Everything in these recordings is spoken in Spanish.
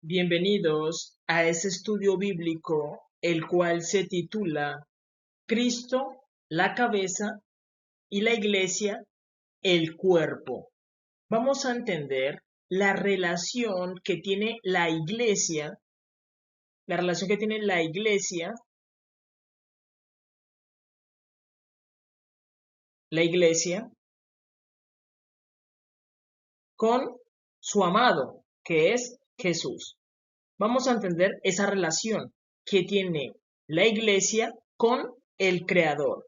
Bienvenidos a este estudio bíblico, el cual se titula Cristo, la cabeza y la iglesia, el cuerpo. Vamos a entender la relación que tiene la iglesia con su amado, que es Jesús. Vamos a entender esa relación que tiene la iglesia con el Creador.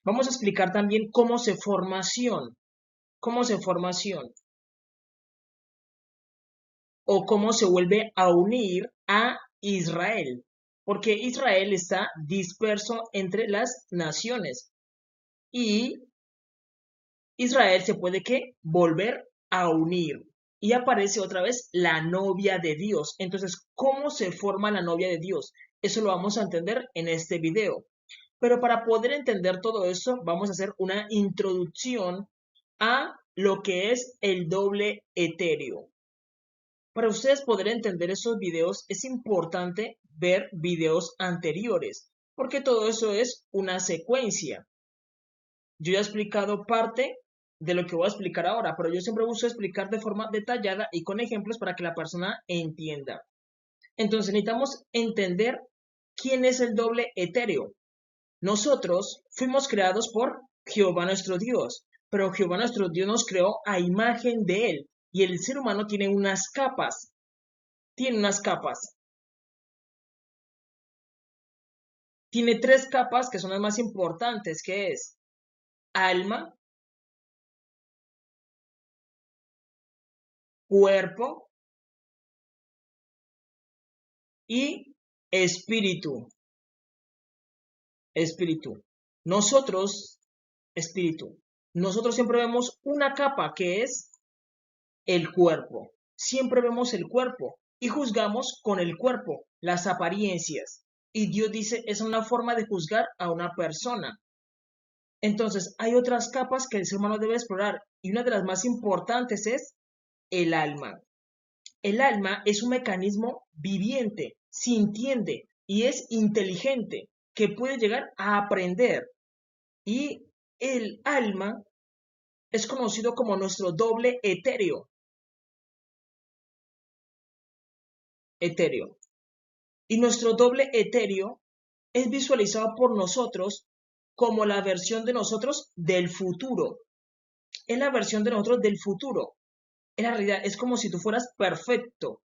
Vamos a explicar también cómo se forma Sion, o cómo se vuelve a unir a Israel, porque Israel está disperso entre las naciones y Israel se puede volver a unir y aparece otra vez la novia de Dios. Entonces, ¿cómo se forma la novia de Dios? Eso lo vamos a entender en este video. Pero para poder entender todo eso, vamos a hacer una introducción a lo que es el doble etéreo. Para ustedes poder entender esos videos, es importante ver videos anteriores, porque todo eso es una secuencia. Yo ya he explicado parte de lo que voy a explicar ahora, pero yo siempre busco explicar de forma detallada y con ejemplos para que la persona entienda. Entonces necesitamos entender quién es el doble etéreo. Nosotros fuimos creados por Jehová nuestro Dios, pero Jehová nuestro Dios nos creó a imagen de Él y el ser humano tiene unas capas. Tiene tres capas que son las más importantes, que es alma, cuerpo y espíritu. Nosotros, espíritu. Nosotros siempre vemos una capa que es el cuerpo. Siempre vemos el cuerpo y juzgamos con el cuerpo, las apariencias. Y Dios dice, es una forma de juzgar a una persona. Entonces, hay otras capas que el ser humano debe explorar y una de las más importantes es el alma. El alma es un mecanismo viviente, sintiente y es inteligente que puede llegar a aprender. Y el alma es conocido como nuestro doble etéreo. Y nuestro doble etéreo es visualizado por nosotros como la versión de nosotros del futuro. Es la versión de nosotros del futuro. En la realidad es como si tú fueras perfecto,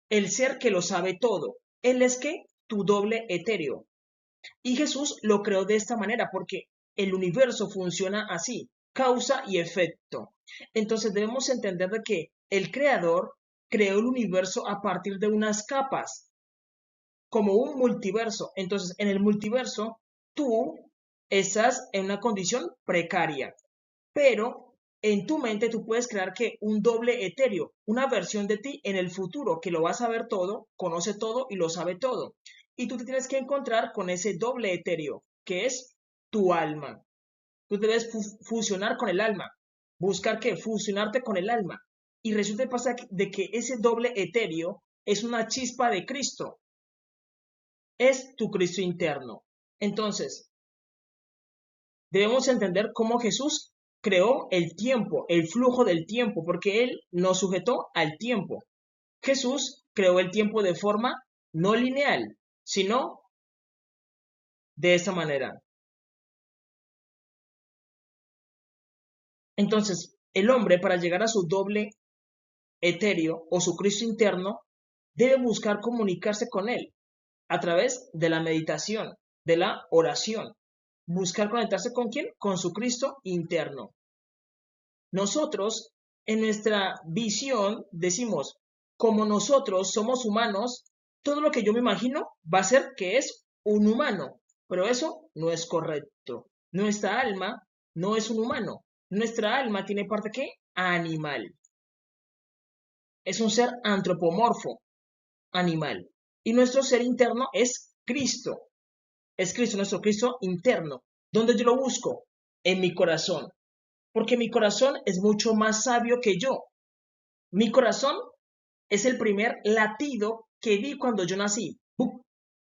el ser que lo sabe todo. Él es tu doble etéreo. Y Jesús lo creó de esta manera porque el universo funciona así, causa y efecto. Entonces debemos entender de que el creador creó el universo a partir de unas capas, como un multiverso. Entonces en el multiverso tú estás en una condición precaria, pero en tu mente tú puedes crear un doble etéreo, una versión de ti en el futuro que lo va a saber todo, conoce todo y lo sabe todo. Y tú te tienes que encontrar con ese doble etéreo, que es tu alma. Tú debes fusionar con el alma, buscar fusionarte con el alma. Y resulta y pasa de que ese doble etéreo es una chispa de Cristo, es tu Cristo interno. Entonces, debemos entender cómo Jesús creó el tiempo, el flujo del tiempo, porque Él nos sujetó al tiempo. Jesús creó el tiempo de forma no lineal, sino de esa manera. Entonces, el hombre, para llegar a su doble etéreo o su Cristo interno, debe buscar comunicarse con Él a través de la meditación, de la oración. Buscar conectarse con ¿quién? Con su Cristo interno. Nosotros, en nuestra visión, decimos, como nosotros somos humanos, todo lo que yo me imagino va a ser que es un humano, pero eso no es correcto. Nuestra alma no es un humano. Nuestra alma tiene parte animal. Es un ser antropomorfo, animal. Y nuestro ser interno es Cristo. Es Cristo, nuestro Cristo interno. ¿Dónde yo lo busco? En mi corazón. Porque mi corazón es mucho más sabio que yo. Mi corazón Es el primer latido que vi cuando yo nací. ¡Bum!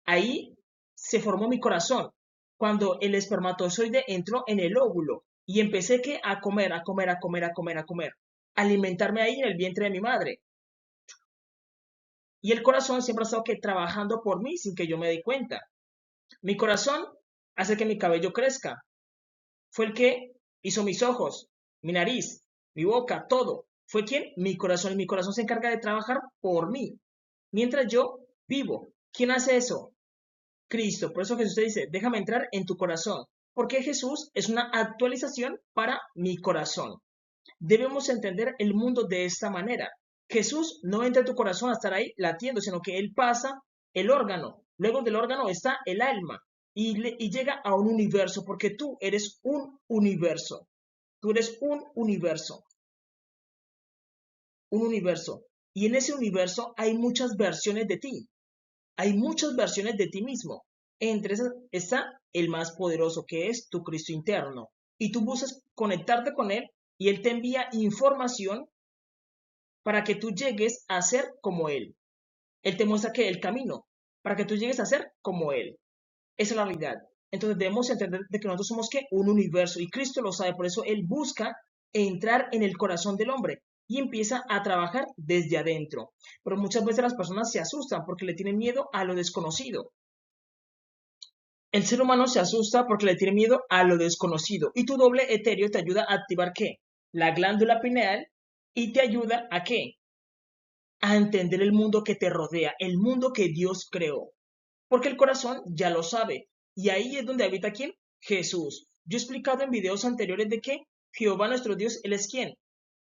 Ahí se formó mi corazón, cuando el espermatozoide entró en el óvulo y empecé que a comer, a comer, a comer, a comer, a comer, alimentarme ahí en el vientre de mi madre. Y el corazón siempre ha estado que trabajando por mí sin que yo me dé cuenta. Mi corazón hace que mi cabello crezca. Fue el que hizo mis ojos, mi nariz, mi boca, todo. Fue quien, mi corazón. Y mi corazón se encarga de trabajar por mí. Mientras yo vivo. ¿Quién hace eso? Cristo. Por eso Jesús te dice, déjame entrar en tu corazón. Porque Jesús es una actualización para mi corazón. Debemos entender el mundo de esta manera. Jesús no entra en tu corazón a estar ahí latiendo, sino que Él pasa el órgano. Luego del órgano está el alma y llega a un universo, porque tú eres un universo. Tú eres un universo. Un universo. Y en ese universo hay muchas versiones de ti. Hay muchas versiones de ti mismo. Entre esas está el más poderoso, que es tu Cristo interno. Y tú buscas conectarte con Él y Él te envía información para que tú llegues a ser como Él. Él te muestra que el camino, para que tú llegues a ser como Él. Esa es la realidad. Entonces debemos entender de que nosotros somos ¿qué? Un universo y Cristo lo sabe, por eso Él busca entrar en el corazón del hombre y empieza a trabajar desde adentro. Pero muchas veces las personas se asustan porque le tienen miedo a lo desconocido. El ser humano se asusta porque le tiene miedo a lo desconocido y tu doble etéreo te ayuda a activar ¿qué? La glándula pineal y te ayuda a ¿qué? A entender el mundo que te rodea, el mundo que Dios creó. Porque el corazón ya lo sabe. Y ahí es donde habita ¿quién? Jesús. Yo he explicado en videos anteriores de que Jehová nuestro Dios, Él es ¿quién?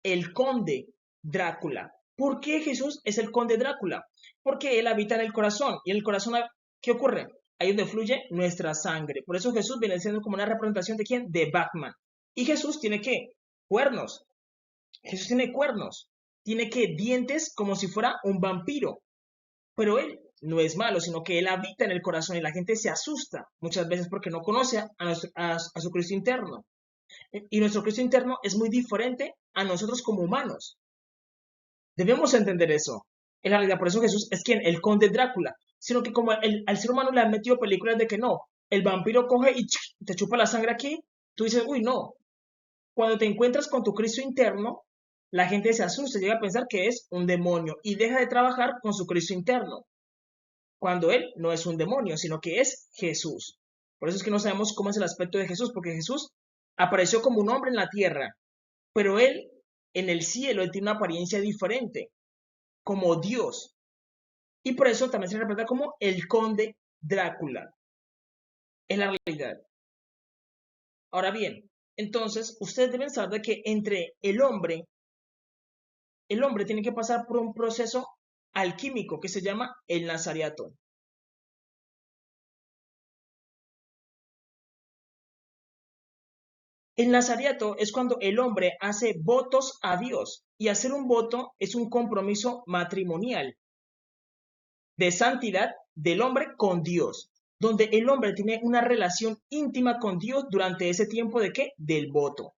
El conde Drácula. ¿Por qué Jesús es el conde Drácula? Porque Él habita en el corazón. Y en el corazón, ¿qué ocurre? Ahí es donde fluye nuestra sangre. Por eso Jesús viene siendo como una representación de ¿quién? De Batman. Y Jesús tiene ¿qué? Cuernos. Jesús tiene cuernos. Tiene ¿qué? Dientes como si fuera un vampiro. Pero él no es malo, sino que él habita en el corazón y la gente se asusta muchas veces porque no conoce a su Cristo interno. Y nuestro Cristo interno es muy diferente a nosotros como humanos. Debemos entender eso. En la realidad, por eso Jesús es quien, el conde Drácula. Sino que como al ser humano le han metido películas de que no, el vampiro coge y te chupa la sangre aquí, tú dices, uy, no. Cuando te encuentras con tu Cristo interno, la gente se asusta, llega a pensar que es un demonio y deja de trabajar con su Cristo interno cuando Él no es un demonio, sino que es Jesús. Por eso es que no sabemos cómo es el aspecto de Jesús, porque Jesús apareció como un hombre en la tierra, pero Él en el cielo, Él tiene una apariencia diferente, como Dios. Y por eso también se representa como el conde Drácula. Es la realidad. Ahora bien, entonces ustedes deben saber de que entre el hombre tiene que pasar por un proceso alquímico que se llama el nazareato. El nazareato es cuando el hombre hace votos a Dios y hacer un voto es un compromiso matrimonial de santidad del hombre con Dios, donde el hombre tiene una relación íntima con Dios durante ese tiempo de qué? Del voto.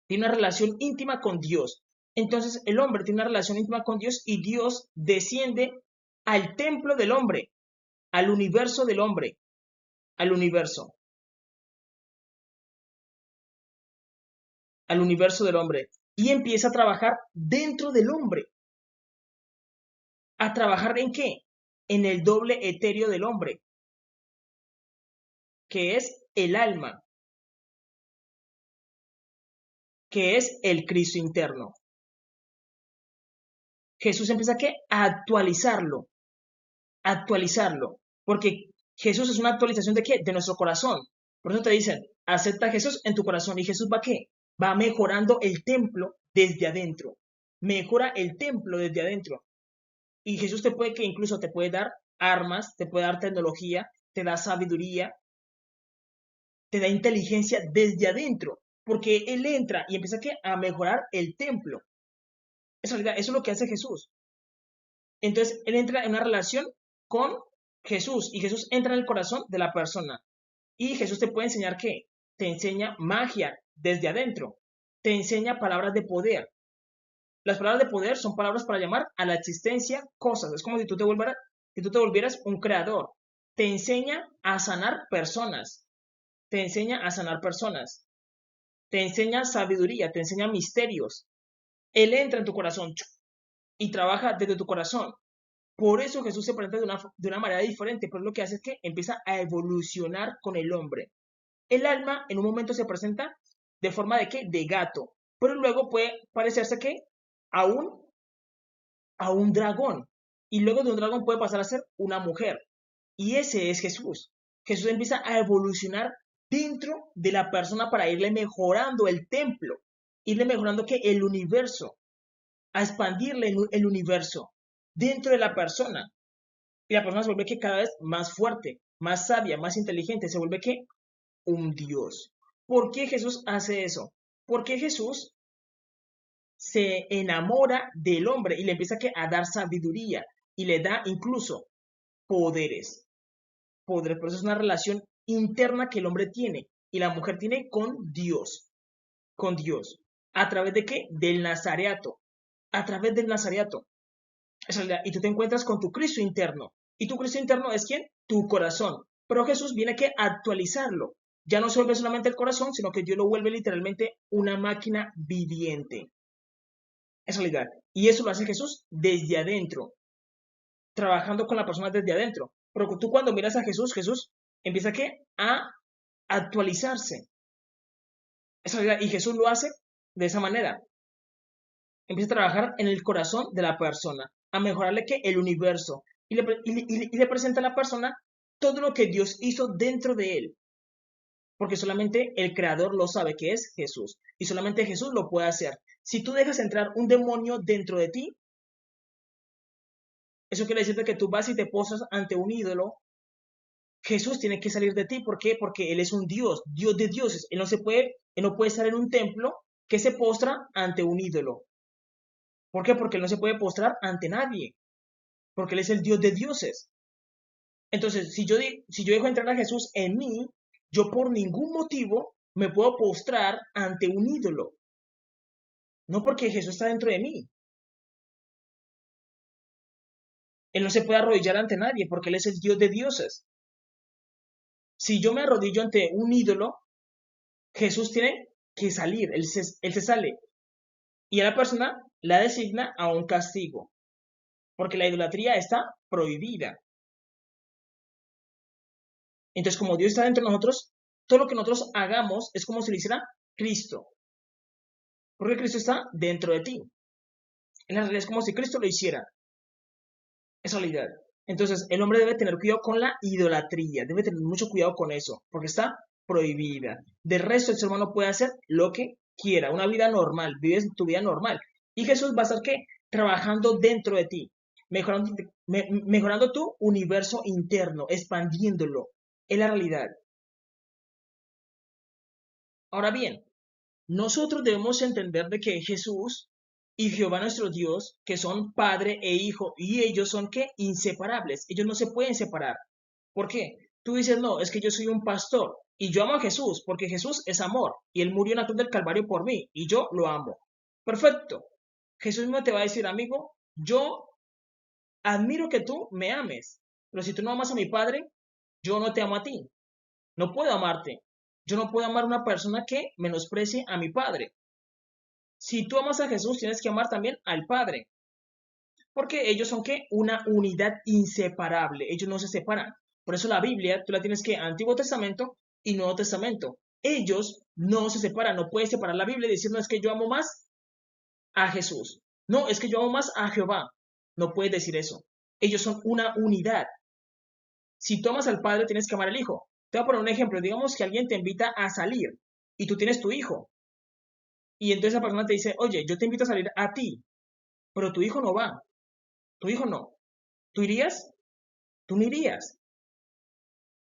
Tiene una relación íntima con Dios. Entonces el hombre tiene una relación íntima con Dios y Dios desciende al templo del hombre, al universo del hombre, al universo, al universo del hombre y empieza a trabajar dentro del hombre. ¿A trabajar en qué? En el doble etéreo del hombre, que es el alma, que es el Cristo interno. Jesús empieza ¿qué? A actualizarlo, porque Jesús es una actualización de qué? De nuestro corazón. Por eso te dicen, acepta a Jesús en tu corazón y Jesús va ¿qué? Va mejorando el templo desde adentro. Mejora el templo desde adentro. Y Jesús te puede que incluso te puede dar armas, te puede dar tecnología, te da sabiduría, te da inteligencia desde adentro, porque Él entra y empieza a mejorar el templo. Eso es lo que hace Jesús. Entonces, Él entra en una relación con Jesús y Jesús entra en el corazón de la persona. Y Jesús te puede enseñar ¿qué? Te enseña magia desde adentro, te enseña palabras de poder, Las palabras de poder son palabras para llamar a la existencia cosas. Es como si tú te volvieras un creador. Te enseña a sanar personas. Te enseña a sanar personas. Te enseña sabiduría, te enseña misterios. Él entra en tu corazón y trabaja desde tu corazón. Por eso Jesús se presenta de una manera diferente, pero lo que hace es que empieza a evolucionar con el hombre. El alma en un momento se presenta de forma de ¿qué? De gato, pero luego puede parecerse que a a un dragón, y luego de un dragón puede pasar a ser una mujer, y ese es Jesús. Jesús empieza a evolucionar dentro de la persona para irle mejorando el templo, irle mejorando que el universo, a expandirle el universo dentro de la persona. Y la persona se vuelve que cada vez más fuerte, más sabia, más inteligente, se vuelve que un Dios. ¿Por qué Jesús hace eso? Porque Jesús se enamora del hombre y le empieza a dar sabiduría y le da incluso poderes. Poderes, pero eso es una relación interna que el hombre tiene y la mujer tiene con Dios. Con Dios. ¿A través de qué? Del nazareato. A través del nazareato. Y tú te encuentras con tu Cristo interno. ¿Y tu Cristo interno es quién? Tu corazón. Pero Jesús viene a actualizarlo. Ya no se vuelve solamente el corazón, sino que Dios lo vuelve literalmente una máquina viviente. Es realidad. Y eso lo hace Jesús desde adentro, trabajando con la persona desde adentro. Pero tú cuando miras a Jesús, Jesús empieza a actualizarse. Es realidad. Y Jesús lo hace de esa manera. Empieza a trabajar en el corazón de la persona, a mejorarle el universo. Y le presenta a la persona todo lo que Dios hizo dentro de él. Porque solamente el creador lo sabe, que es Jesús. Y solamente Jesús lo puede hacer. Si tú dejas entrar un demonio dentro de ti, eso quiere decir que tú vas y te postras ante un ídolo. Jesús tiene que salir de ti. ¿Por qué? Porque Él es un Dios, Dios de dioses. Él no puede estar en un templo que se postra ante un ídolo. ¿Por qué? Porque Él no se puede postrar ante nadie. Porque Él es el Dios de dioses. Entonces, si yo dejo entrar a Jesús en mí, yo por ningún motivo me puedo postrar ante un ídolo. No porque Jesús está dentro de mí. Él no se puede arrodillar ante nadie porque Él es el Dios de dioses. Si yo me arrodillo ante un ídolo, Jesús tiene que salir, él se sale. Y a la persona la designa a un castigo, porque la idolatría está prohibida. Entonces, como Dios está dentro de nosotros, todo lo que nosotros hagamos es como si lo hiciera Cristo, porque Cristo está dentro de ti. En la realidad es como si Cristo lo hiciera. Es realidad. Entonces, el hombre debe tener cuidado con la idolatría, debe tener mucho cuidado con eso, porque está prohibida. Del resto, el ser humano puede hacer lo que quiera, una vida normal, vives tu vida normal. Y Jesús va a estar, ¿qué? Trabajando dentro de ti, mejorando tu universo interno, expandiéndolo. Es la realidad. Ahora bien, nosotros debemos entender de que Jesús y Jehová nuestro Dios, que son Padre e Hijo, y ellos son ¿qué? Inseparables. Ellos no se pueden separar. ¿Por qué? Tú dices, no, es que yo soy un pastor y yo amo a Jesús porque Jesús es amor y Él murió en la cruz del Calvario por mí y yo lo amo. Perfecto. Jesús mismo te va a decir, amigo, yo admiro que tú me ames, pero si tú no amas a mi Padre, yo no te amo a ti. No puedo amarte. Yo no puedo amar a una persona que menosprecie a mi Padre. Si tú amas a Jesús, tienes que amar también al Padre. Porque ellos son ¿qué? Una unidad inseparable. Ellos no se separan. Por eso la Biblia, tú la tienes que Antiguo Testamento y Nuevo Testamento. Ellos no se separan. No puedes separar la Biblia y decir, no, es que yo amo más a Jesús. No, es que yo amo más a Jehová. No puedes decir eso. Ellos son una unidad. Si tú amas al Padre, tienes que amar al Hijo. Te voy a poner un ejemplo. Digamos que alguien te invita a salir y tú tienes tu hijo. Y entonces esa persona te dice, oye, yo te invito a salir a ti, pero tu hijo no va. Tu hijo no. ¿Tú irías? Tú no irías.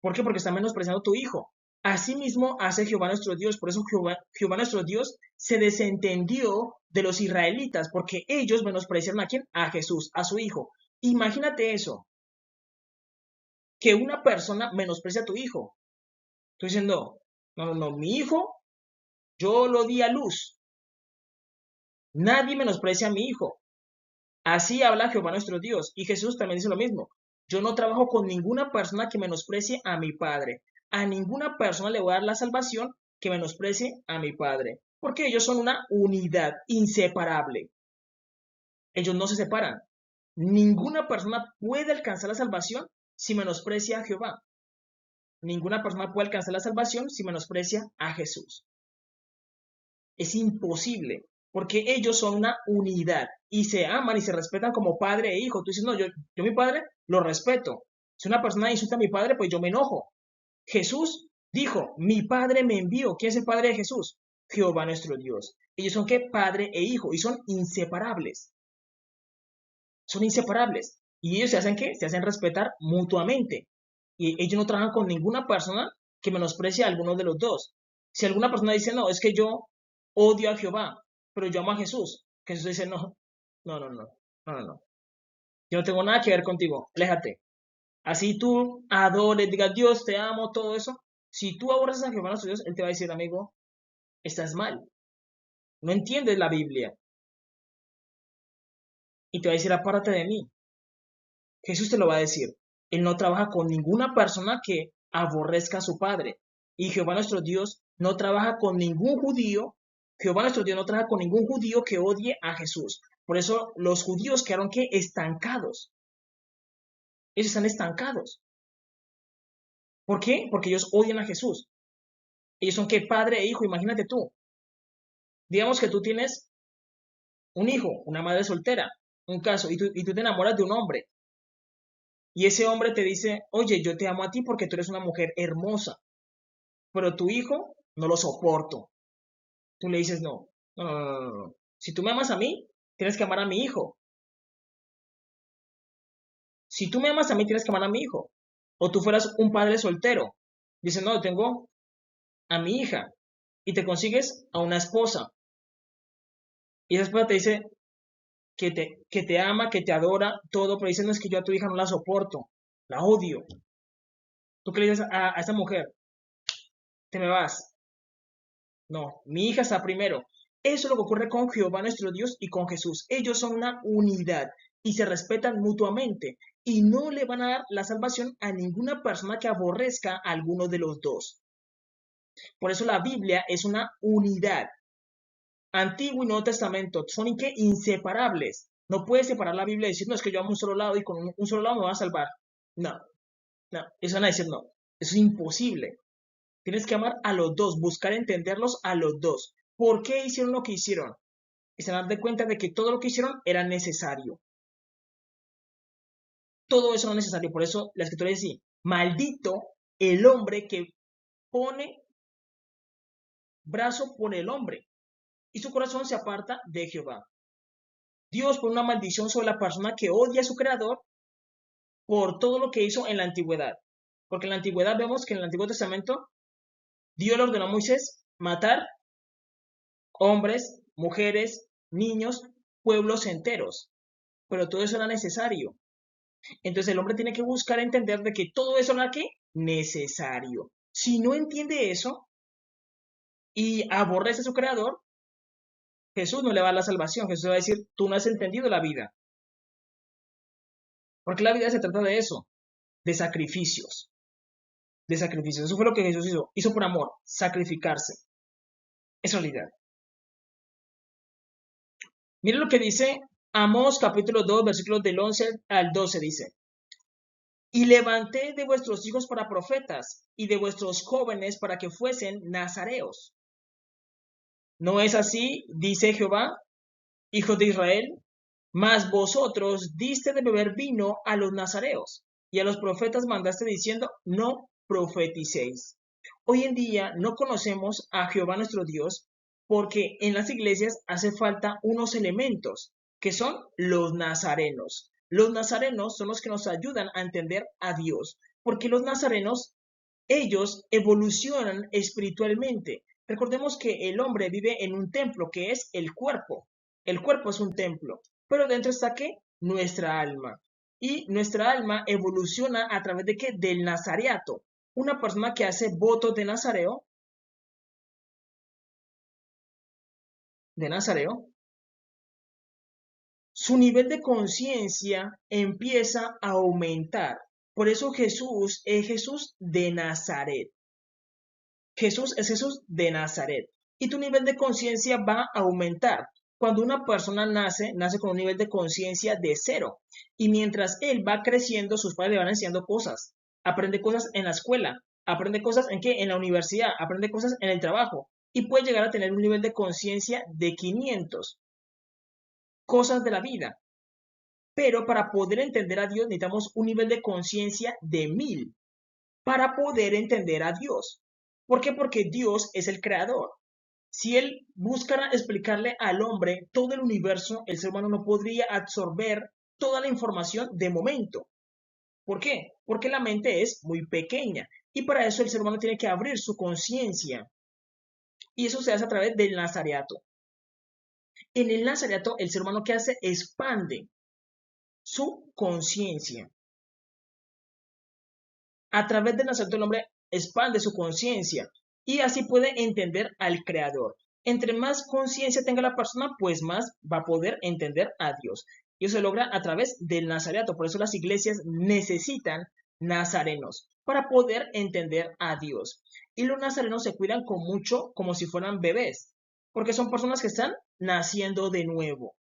¿Por qué? Porque está menospreciando a tu hijo. Asimismo hace Jehová nuestro Dios. Por eso Jehová nuestro Dios se desentendió de los israelitas, porque ellos menospreciaron a quién? A Jesús, a su hijo. Imagínate eso, que una persona menosprecia a tu hijo. Estoy diciendo, no, mi hijo, yo lo di a luz. Nadie menosprecia a mi hijo. Así habla Jehová nuestro Dios. Y Jesús también dice lo mismo. Yo no trabajo con ninguna persona que menosprecie a mi Padre. A ninguna persona le voy a dar la salvación que menosprecie a mi Padre. Porque ellos son una unidad inseparable. Ellos no se separan. Ninguna persona puede alcanzar la salvación si menosprecia a Jehová. Ninguna persona puede alcanzar la salvación si menosprecia a Jesús. Es imposible, porque ellos son una unidad y se aman y se respetan como padre e hijo. Tú dices, no, yo mi padre lo respeto. Si una persona insulta a mi padre, pues yo me enojo. Jesús dijo, mi padre me envió. ¿Quién es el padre de Jesús? Jehová nuestro Dios. Ellos son ¿qué? Padre e hijo y son inseparables. Son inseparables. Y ellos se hacen ¿qué? Se hacen respetar mutuamente. Y ellos no trabajan con ninguna persona que menosprecie a alguno de los dos. Si alguna persona dice, no, es que yo odio a Jehová, pero yo amo a Jesús, Jesús dice, no, no, no, no, no, no, no. Yo no tengo nada que ver contigo, aléjate. Así tú adores, digas, Dios, te amo, todo eso. Si tú aborreces a Jehová nuestro Dios, Él te va a decir, amigo, estás mal. No entiendes la Biblia. Y te va a decir, apártate de mí. Jesús te lo va a decir. Él no trabaja con ninguna persona que aborrezca a su padre. Y Jehová nuestro Dios no trabaja con ningún judío. Jehová nuestro Dios no trabaja con ningún judío que odie a Jesús. Por eso los judíos quedaron ¿qué? Estancados. Ellos están estancados. ¿Por qué? Porque ellos odian a Jesús. Ellos son ¿qué? Padre e hijo. Imagínate tú. Digamos que tú tienes un hijo, una madre soltera, un caso, y tú te enamoras de un hombre. Y ese hombre te dice, oye, yo te amo a ti porque tú eres una mujer hermosa, pero tu hijo no lo soporto. Tú le dices, no, no, no, no, no, no. Si tú me amas a mí, tienes que amar a mi hijo. Si tú me amas a mí, tienes que amar a mi hijo. O tú fueras un padre soltero. Dices, no, tengo a mi hija. Y te consigues a una esposa. Y esa esposa te dice que te ama, que te adora, todo, pero dice, no, es que yo a tu hija no la soporto. La odio. ¿Tú qué le dices a esa mujer? Te me vas. No, mi hija está primero. Eso es lo que ocurre con Jehová nuestro Dios y con Jesús. Ellos son una unidad y se respetan mutuamente y no le van a dar la salvación a ninguna persona que aborrezca a alguno de los dos. Por eso la Biblia es una unidad. Antiguo y Nuevo Testamento son inseparables. No puedes separar la Biblia y decir, no, es que yo amo un solo lado y con un solo lado me va a salvar. No, no, eso van a decir no. Eso es imposible. Tienes que amar a los dos, buscar entenderlos a los dos. ¿Por qué hicieron lo que hicieron? Y se dan de cuenta de que todo lo que hicieron era necesario. Todo eso era necesario. Por eso la escritura dice, maldito el hombre que pone brazo por el hombre y su corazón se aparta de Jehová. Dios pone una maldición sobre la persona que odia a su creador por todo lo que hizo en la antigüedad. Porque en la antigüedad vemos que en el Antiguo Testamento Dios le ordenó a Moisés matar hombres, mujeres, niños, pueblos enteros. Pero todo eso era necesario. Entonces el hombre tiene que buscar entender de que todo eso era ¿qué? Necesario. Si no entiende eso y aborrece a su creador, Jesús no le va a dar la salvación. Jesús va a decir, tú no has entendido la vida. Porque la vida se trata de eso, de sacrificios. De sacrificios. Eso fue lo que Jesús hizo. Hizo por amor, sacrificarse. Es realidad. Mire lo que dice Amós capítulo 2, versículos del 11 al 12 dice. Y levanté de vuestros hijos para profetas y de vuestros jóvenes para que fuesen nazareos. ¿No es así? Dice Jehová, hijos de Israel. Mas vosotros diste de beber vino a los nazareos y a los profetas mandaste diciendo, no profeticéis. Hoy en día no conocemos a Jehová nuestro Dios porque en las iglesias hace falta unos elementos que son los nazarenos. Los nazarenos son los que nos ayudan a entender a Dios, porque los nazarenos, ellos evolucionan espiritualmente. Recordemos que el hombre vive en un templo que es el cuerpo. El cuerpo es un templo, pero dentro está ¿qué? Nuestra alma. Y nuestra alma evoluciona a través de ¿qué? Del nazareato. Una persona que hace votos de Nazareo, su nivel de conciencia empieza a aumentar. Por eso Jesús es Jesús de Nazaret. Jesús es Jesús de Nazaret. Y tu nivel de conciencia va a aumentar. Cuando una persona nace, nace con un nivel de conciencia de 0. Y mientras él va creciendo, sus padres le van enseñando cosas. Aprende cosas en la escuela. Aprende cosas en qué? En la universidad. Aprende cosas en el trabajo. Y puede llegar a tener un nivel de conciencia de 500 cosas de la vida. Pero para poder entender a Dios necesitamos un nivel de conciencia de 1000 para poder entender a Dios. ¿Por qué? Porque Dios es el creador. Si Él buscara explicarle al hombre todo el universo, el ser humano no podría absorber toda la información de momento. ¿Por qué? Porque la mente es muy pequeña y para eso el ser humano tiene que abrir su conciencia. Y eso se hace a través del nazareato. En el nazareato, el ser humano, ¿qué hace? Expande su conciencia. A través del nacimiento del hombre expande su conciencia y así puede entender al Creador. Entre más conciencia tenga la persona, pues más va a poder entender a Dios. Y eso se logra a través del nazareato. Por eso las iglesias necesitan nazarenos para poder entender a Dios. Y los nazarenos se cuidan con mucho como si fueran bebés, porque son personas que están naciendo de nuevo.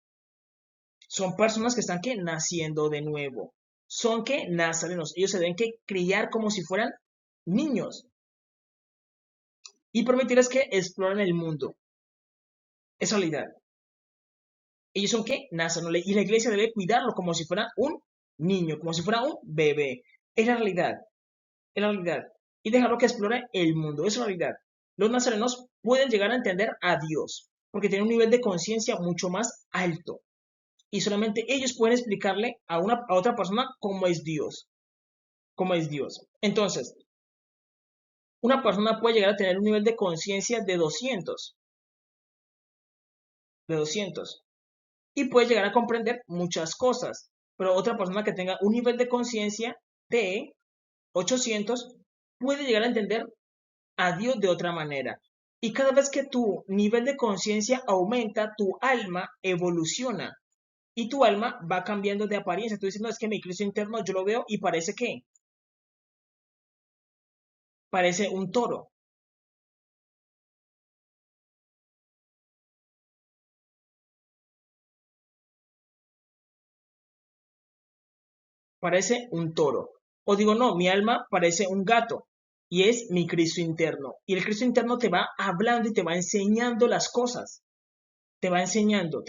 Son personas que están naciendo de nuevo. Son nazarenos. Ellos se deben criar como si fueran niños. Y permitirles que exploren el mundo. Es realidad. Ellos son nazarenos. Y la iglesia debe cuidarlo como si fuera un niño, como si fuera un bebé. Es la realidad. Es la realidad. Y dejarlo que explore el mundo. Es la realidad. Los nazarenos pueden llegar a entender a Dios, porque tienen un nivel de conciencia mucho más alto. Y solamente ellos pueden explicarle a otra persona cómo es Dios. Cómo es Dios. Entonces, una persona puede llegar a tener un nivel de conciencia de 200. Y puede llegar a comprender muchas cosas. Pero otra persona que tenga un nivel de conciencia de 800 puede llegar a entender a Dios de otra manera. Y cada vez que tu nivel de conciencia aumenta, tu alma evoluciona. Y tu alma va cambiando de apariencia. Tú dices, no, es que mi Cristo interno yo lo veo y parece parece un toro. Parece un toro. O digo, no, mi alma parece un gato y es mi Cristo interno. Y el Cristo interno te va hablando y te va enseñando las cosas. Te va enseñando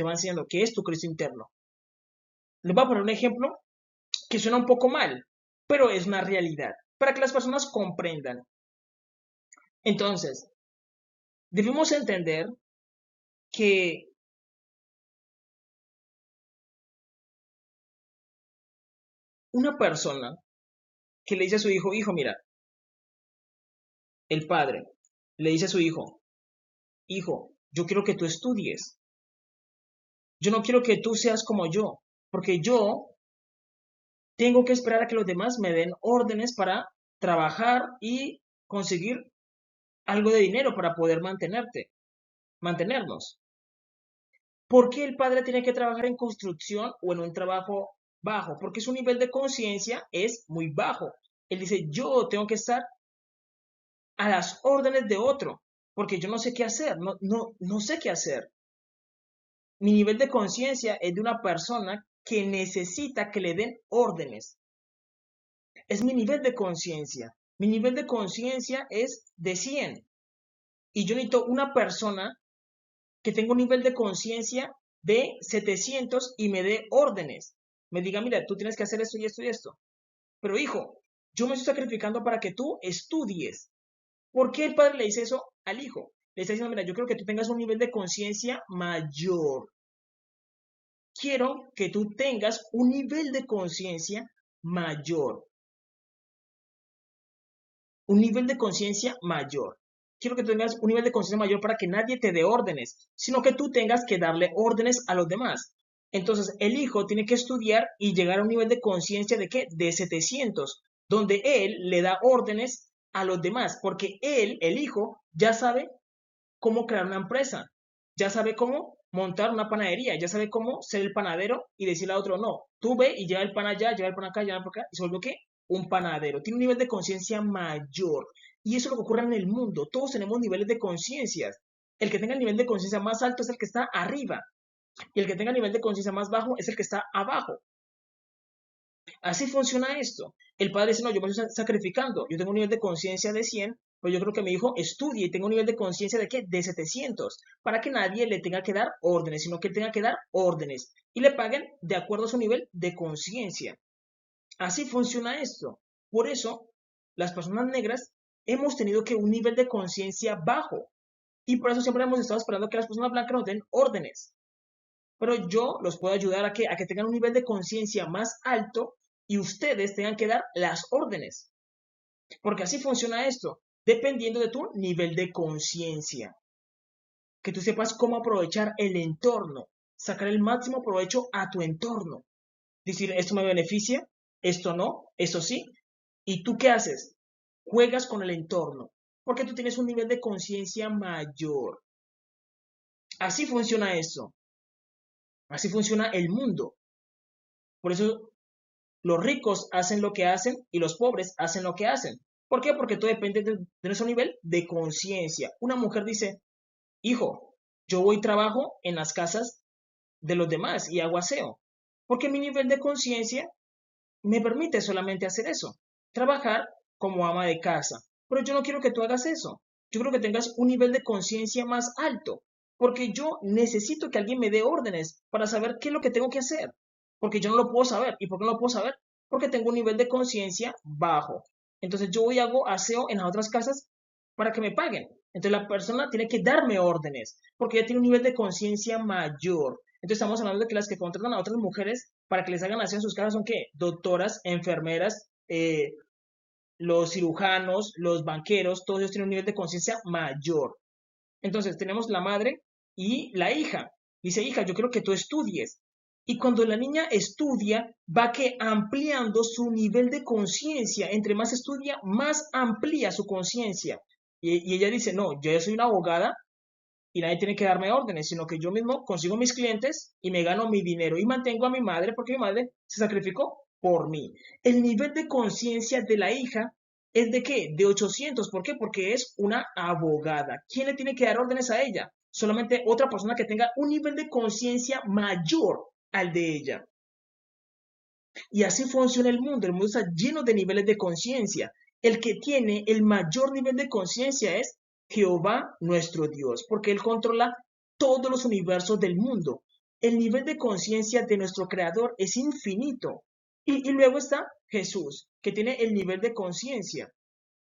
qué es tu Cristo interno. Les voy a poner un ejemplo que suena un poco mal, pero es una realidad, para que las personas comprendan. Entonces, debemos entender que una persona que le dice a su hijo, hijo, mira, el padre le dice a su hijo, hijo, yo quiero que tú estudies. Yo no quiero que tú seas como yo, porque yo tengo que esperar a que los demás me den órdenes para trabajar y conseguir algo de dinero para poder mantenernos. ¿Por qué el padre tiene que trabajar en construcción o en un trabajo bajo? Porque su nivel de conciencia es muy bajo. Él dice, yo tengo que estar a las órdenes de otro, porque yo no sé qué hacer, no sé qué hacer. Mi nivel de conciencia es de una persona que necesita que le den órdenes. Es mi nivel de conciencia. Mi nivel de conciencia es de 100. Y yo necesito una persona que tenga un nivel de conciencia de 700 y me dé órdenes. Me diga, mira, tú tienes que hacer esto y esto y esto. Pero hijo, yo me estoy sacrificando para que tú estudies. ¿Por qué el padre le dice eso al hijo? Le está diciendo, mira, yo quiero que tú tengas un nivel de conciencia mayor. Quiero que tú tengas un nivel de conciencia mayor. Un nivel de conciencia mayor. Quiero que tú tengas un nivel de conciencia mayor para que nadie te dé órdenes, sino que tú tengas que darle órdenes a los demás. Entonces, el hijo tiene que estudiar y llegar a un nivel de conciencia de ¿qué? De 700, donde él le da órdenes a los demás, porque él, el hijo, ya sabe cómo crear una empresa, ya sabe cómo montar una panadería, ya sabe cómo ser el panadero y decirle a otro, no, tú ve y lleva el pan allá, lleva el pan acá, lleva el pan acá, y se vuelve ¿qué? Un panadero. Tiene un nivel de conciencia mayor. Y eso es lo que ocurre en el mundo. Todos tenemos niveles de conciencia. El que tenga el nivel de conciencia más alto es el que está arriba. Y el que tenga el nivel de conciencia más bajo es el que está abajo. Así funciona esto. El padre dice, no, yo me estoy sacrificando. Yo tengo un nivel de conciencia de 100, pero yo creo que mi hijo estudie y tenga un nivel de conciencia de ¿qué? De 700, para que nadie le tenga que dar órdenes, sino que él tenga que dar órdenes y le paguen de acuerdo a su nivel de conciencia. Así funciona esto. Por eso, las personas negras hemos tenido que un nivel de conciencia bajo. Y por eso siempre hemos estado esperando que las personas blancas nos den órdenes. Pero yo los puedo ayudar a que tengan un nivel de conciencia más alto y ustedes tengan que dar las órdenes. Porque así funciona esto, dependiendo de tu nivel de conciencia. Que tú sepas cómo aprovechar el entorno, sacar el máximo provecho a tu entorno. Decir, esto me beneficia, esto no, esto sí. ¿Y tú qué haces? Juegas con el entorno, porque tú tienes un nivel de conciencia mayor. Así funciona eso. Así funciona el mundo. Por eso los ricos hacen lo que hacen y los pobres hacen lo que hacen. ¿Por qué? Porque todo depende de nuestro nivel de conciencia. Una mujer dice, hijo, yo voy y trabajo en las casas de los demás y hago aseo. Porque mi nivel de conciencia me permite solamente hacer eso. Trabajar como ama de casa. Pero yo no quiero que tú hagas eso. Yo creo que tengas un nivel de conciencia más alto. Porque yo necesito que alguien me dé órdenes para saber qué es lo que tengo que hacer. Porque yo no lo puedo saber. ¿Y por qué no lo puedo saber? Porque tengo un nivel de conciencia bajo. Entonces yo voy y hago aseo en las otras casas para que me paguen. Entonces la persona tiene que darme órdenes. Porque ya tiene un nivel de conciencia mayor. Entonces estamos hablando de que las que contratan a otras mujeres para que les hagan aseo en sus casas son ¿qué? Doctoras, enfermeras, los cirujanos, los banqueros, todos ellos tienen un nivel de conciencia mayor. Entonces tenemos la madre y la hija. Dice, hija, yo quiero que tú estudies. Y cuando la niña estudia, va que ampliando su nivel de conciencia. Entre más estudia, más amplía su conciencia. Y ella dice, no, yo ya soy una abogada y nadie tiene que darme órdenes, sino que yo mismo consigo mis clientes y me gano mi dinero y mantengo a mi madre porque mi madre se sacrificó por mí. El nivel de conciencia de la hija es de qué? De 800. ¿Por qué? Porque es una abogada. ¿Quién le tiene que dar órdenes a ella? Solamente otra persona que tenga un nivel de conciencia mayor al de ella. Y así funciona el mundo. El mundo está lleno de niveles de conciencia. El que tiene el mayor nivel de conciencia es Jehová nuestro Dios, porque Él controla todos los universos del mundo. El nivel de conciencia de nuestro Creador es infinito. Y luego está Jesús, que tiene el nivel de conciencia.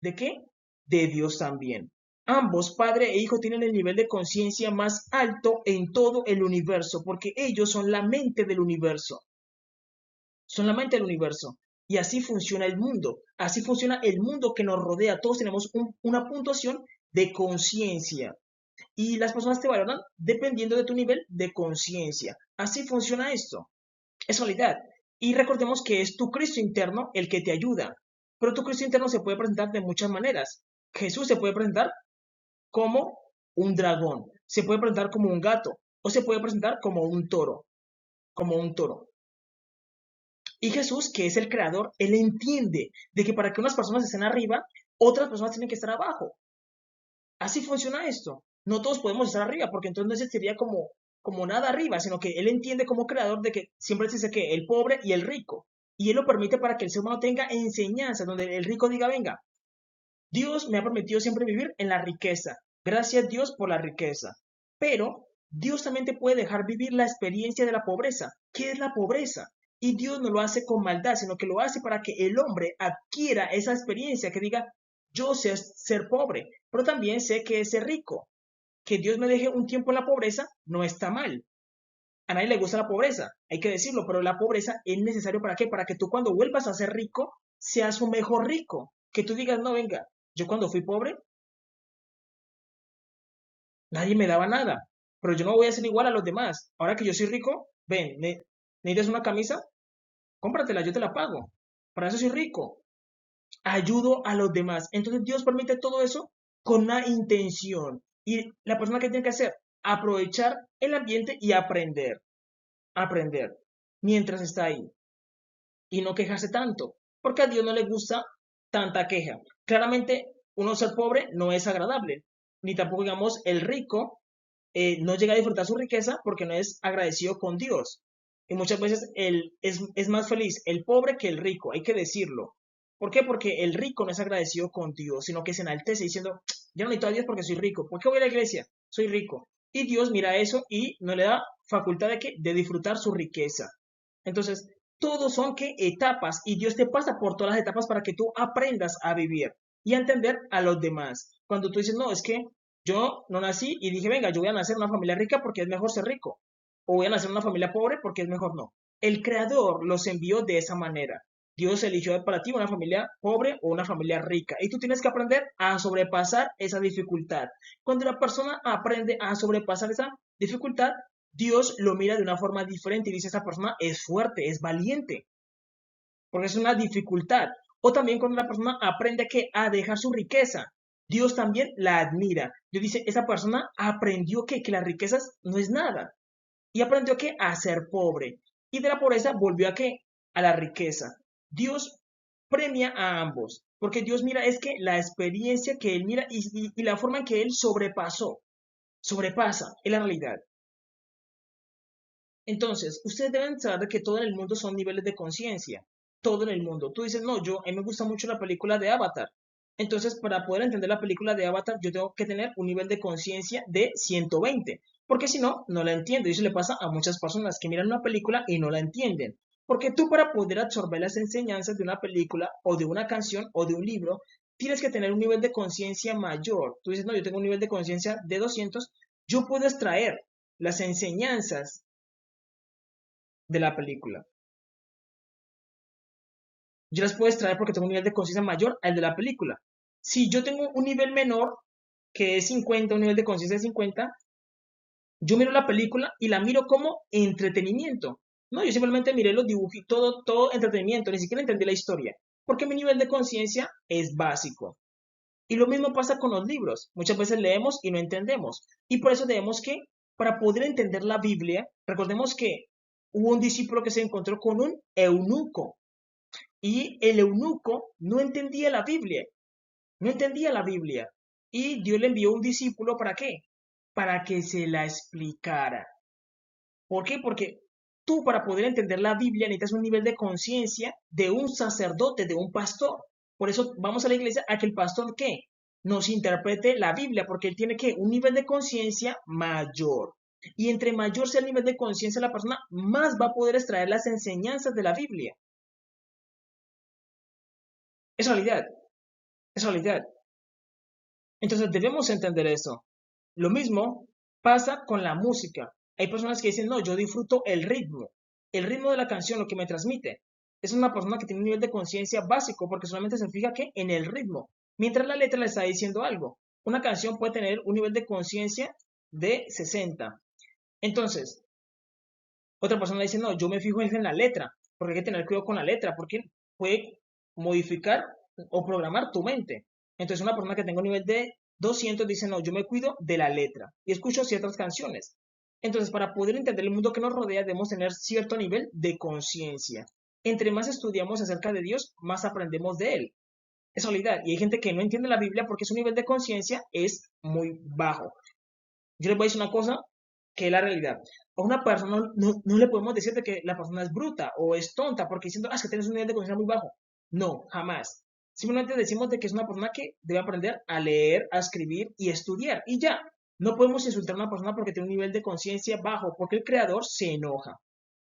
¿De qué? De Dios también. Ambos, Padre e Hijo, tienen el nivel de conciencia más alto en todo el universo, porque ellos son la mente del universo. Son la mente del universo. Y así funciona el mundo. Así funciona el mundo que nos rodea. Todos tenemos una puntuación de conciencia. Y las personas te valoran dependiendo de tu nivel de conciencia. Así funciona esto. Es realidad. Y recordemos que es tu Cristo interno el que te ayuda. Pero tu Cristo interno se puede presentar de muchas maneras. Jesús se puede presentar como un dragón. Se puede presentar como un gato. O se puede presentar como un toro. Como un toro. Y Jesús, que es el creador, él entiende de que para que unas personas estén arriba, otras personas tienen que estar abajo. Así funciona esto. No todos podemos estar arriba, porque entonces no existiría como nada arriba, sino que él entiende como creador de que siempre se dice que el pobre y el rico. Y él lo permite para que el ser humano tenga enseñanza, donde el rico diga, venga, Dios me ha permitido siempre vivir en la riqueza. Gracias Dios por la riqueza. Pero Dios también te puede dejar vivir la experiencia de la pobreza. ¿Qué es la pobreza? Y Dios no lo hace con maldad, sino que lo hace para que el hombre adquiera esa experiencia, que diga, yo sé ser pobre, pero también sé que es ser rico. Que Dios me deje un tiempo en la pobreza no está mal. A nadie le gusta la pobreza, hay que decirlo, pero la pobreza es necesario ¿para qué? Para que tú cuando vuelvas a ser rico, seas un mejor rico. Que tú digas, no, venga, yo cuando fui pobre, nadie me daba nada, pero yo no voy a ser igual a los demás. Ahora que yo soy rico, ven, ¿necesitas una camisa? Cómpratela, yo te la pago. Para eso soy rico. Ayudo a los demás. Entonces Dios permite todo eso con una intención. Y la persona que tiene que hacer, aprovechar el ambiente y aprender, mientras está ahí y no quejarse tanto, porque a Dios no le gusta tanta queja. Claramente, uno ser pobre no es agradable, ni tampoco, digamos, el rico no llega a disfrutar su riqueza porque no es agradecido con Dios. Y muchas veces es más feliz el pobre que el rico, hay que decirlo. ¿Por qué? Porque el rico no es agradecido con Dios, sino que se enaltece diciendo, yo no necesito a Dios porque soy rico. ¿Por qué voy a la iglesia? Soy rico. Y Dios mira eso y no le da facultad de, de disfrutar su riqueza. Entonces, todos son que etapas y Dios te pasa por todas las etapas para que tú aprendas a vivir y a entender a los demás. Cuando tú dices, no, es que yo no nací y dije, venga, yo voy a nacer en una familia rica porque es mejor ser rico. O voy a nacer en una familia pobre porque es mejor no. El Creador los envió de esa manera. Dios eligió para ti una familia pobre o una familia rica. Y tú tienes que aprender a sobrepasar esa dificultad. Cuando la persona aprende a sobrepasar esa dificultad, Dios lo mira de una forma diferente y dice, esa persona es fuerte, es valiente, porque es una dificultad. O también cuando la persona aprende a dejar su riqueza, Dios también la admira. Dios dice, esa persona aprendió que las riquezas no es nada. Y aprendió a ser pobre. Y de la pobreza volvió a la riqueza. Dios premia a ambos. Porque Dios mira es que la experiencia que Él mira y la forma en que Él sobrepasa, es la realidad. Entonces, ustedes deben saber que todo en el mundo son niveles de conciencia. Todo en el mundo. Tú dices, no, a mí me gusta mucho la película de Avatar. Entonces, para poder entender la película de Avatar, yo tengo que tener un nivel de conciencia de 120. Porque si no, no la entiendo. Y eso le pasa a muchas personas que miran una película y no la entienden. Porque tú para poder absorber las enseñanzas de una película o de una canción o de un libro, tienes que tener un nivel de conciencia mayor. Tú dices, no, yo tengo un nivel de conciencia de 200. Yo puedo extraer las enseñanzas de la película. Yo las puedo extraer porque tengo un nivel de conciencia mayor al de la película. Si yo tengo un nivel menor, que es 50, un nivel de conciencia de 50, yo miro la película y la miro como entretenimiento. No, yo simplemente miré los dibujos, todo entretenimiento, ni siquiera entendí la historia, porque mi nivel de conciencia es básico. Y lo mismo pasa con los libros. Muchas veces leemos y no entendemos. Y por eso debemos que, para poder entender la Biblia, recordemos que hubo un discípulo que se encontró con un eunuco. Y el eunuco no entendía la Biblia, no entendía la Biblia. Y Dios le envió un discípulo ¿para qué? Para que se la explicara. ¿Por qué? Porque tú para poder entender la Biblia necesitas un nivel de conciencia de un sacerdote, de un pastor. Por eso vamos a la iglesia a que el pastor ¿qué? Nos interprete la Biblia, porque él tiene que un nivel de conciencia mayor. Y entre mayor sea el nivel de conciencia de la persona, más va a poder extraer las enseñanzas de la Biblia. Es realidad, es realidad. Entonces debemos entender eso. Lo mismo pasa con la música. Hay personas que dicen, no, yo disfruto el ritmo de la canción, lo que me transmite. Es una persona que tiene un nivel de conciencia básico porque solamente se fija que en el ritmo, mientras la letra le está diciendo algo. Una canción puede tener un nivel de conciencia de 60. Entonces, otra persona dice, no, yo me fijo en la letra, porque hay que tener cuidado con la letra, porque puede modificar o programar tu mente. Entonces, una persona que tenga un nivel de 200 dice, no, yo me cuido de la letra y escucho ciertas canciones. Entonces, para poder entender el mundo que nos rodea, debemos tener cierto nivel de conciencia. Entre más estudiamos acerca de Dios, más aprendemos de Él. Es realidad. Y hay gente que no entiende la Biblia porque su nivel de conciencia es muy bajo. Yo les voy a decir una cosa que es la realidad. A una persona no le podemos decir de que la persona es bruta o es tonta porque diciendo, es que tienes un nivel de conciencia muy bajo. No, jamás. Simplemente decimos de que es una persona que debe aprender a leer, a escribir y estudiar. Y ya, no podemos insultar a una persona porque tiene un nivel de conciencia bajo, porque el creador se enoja.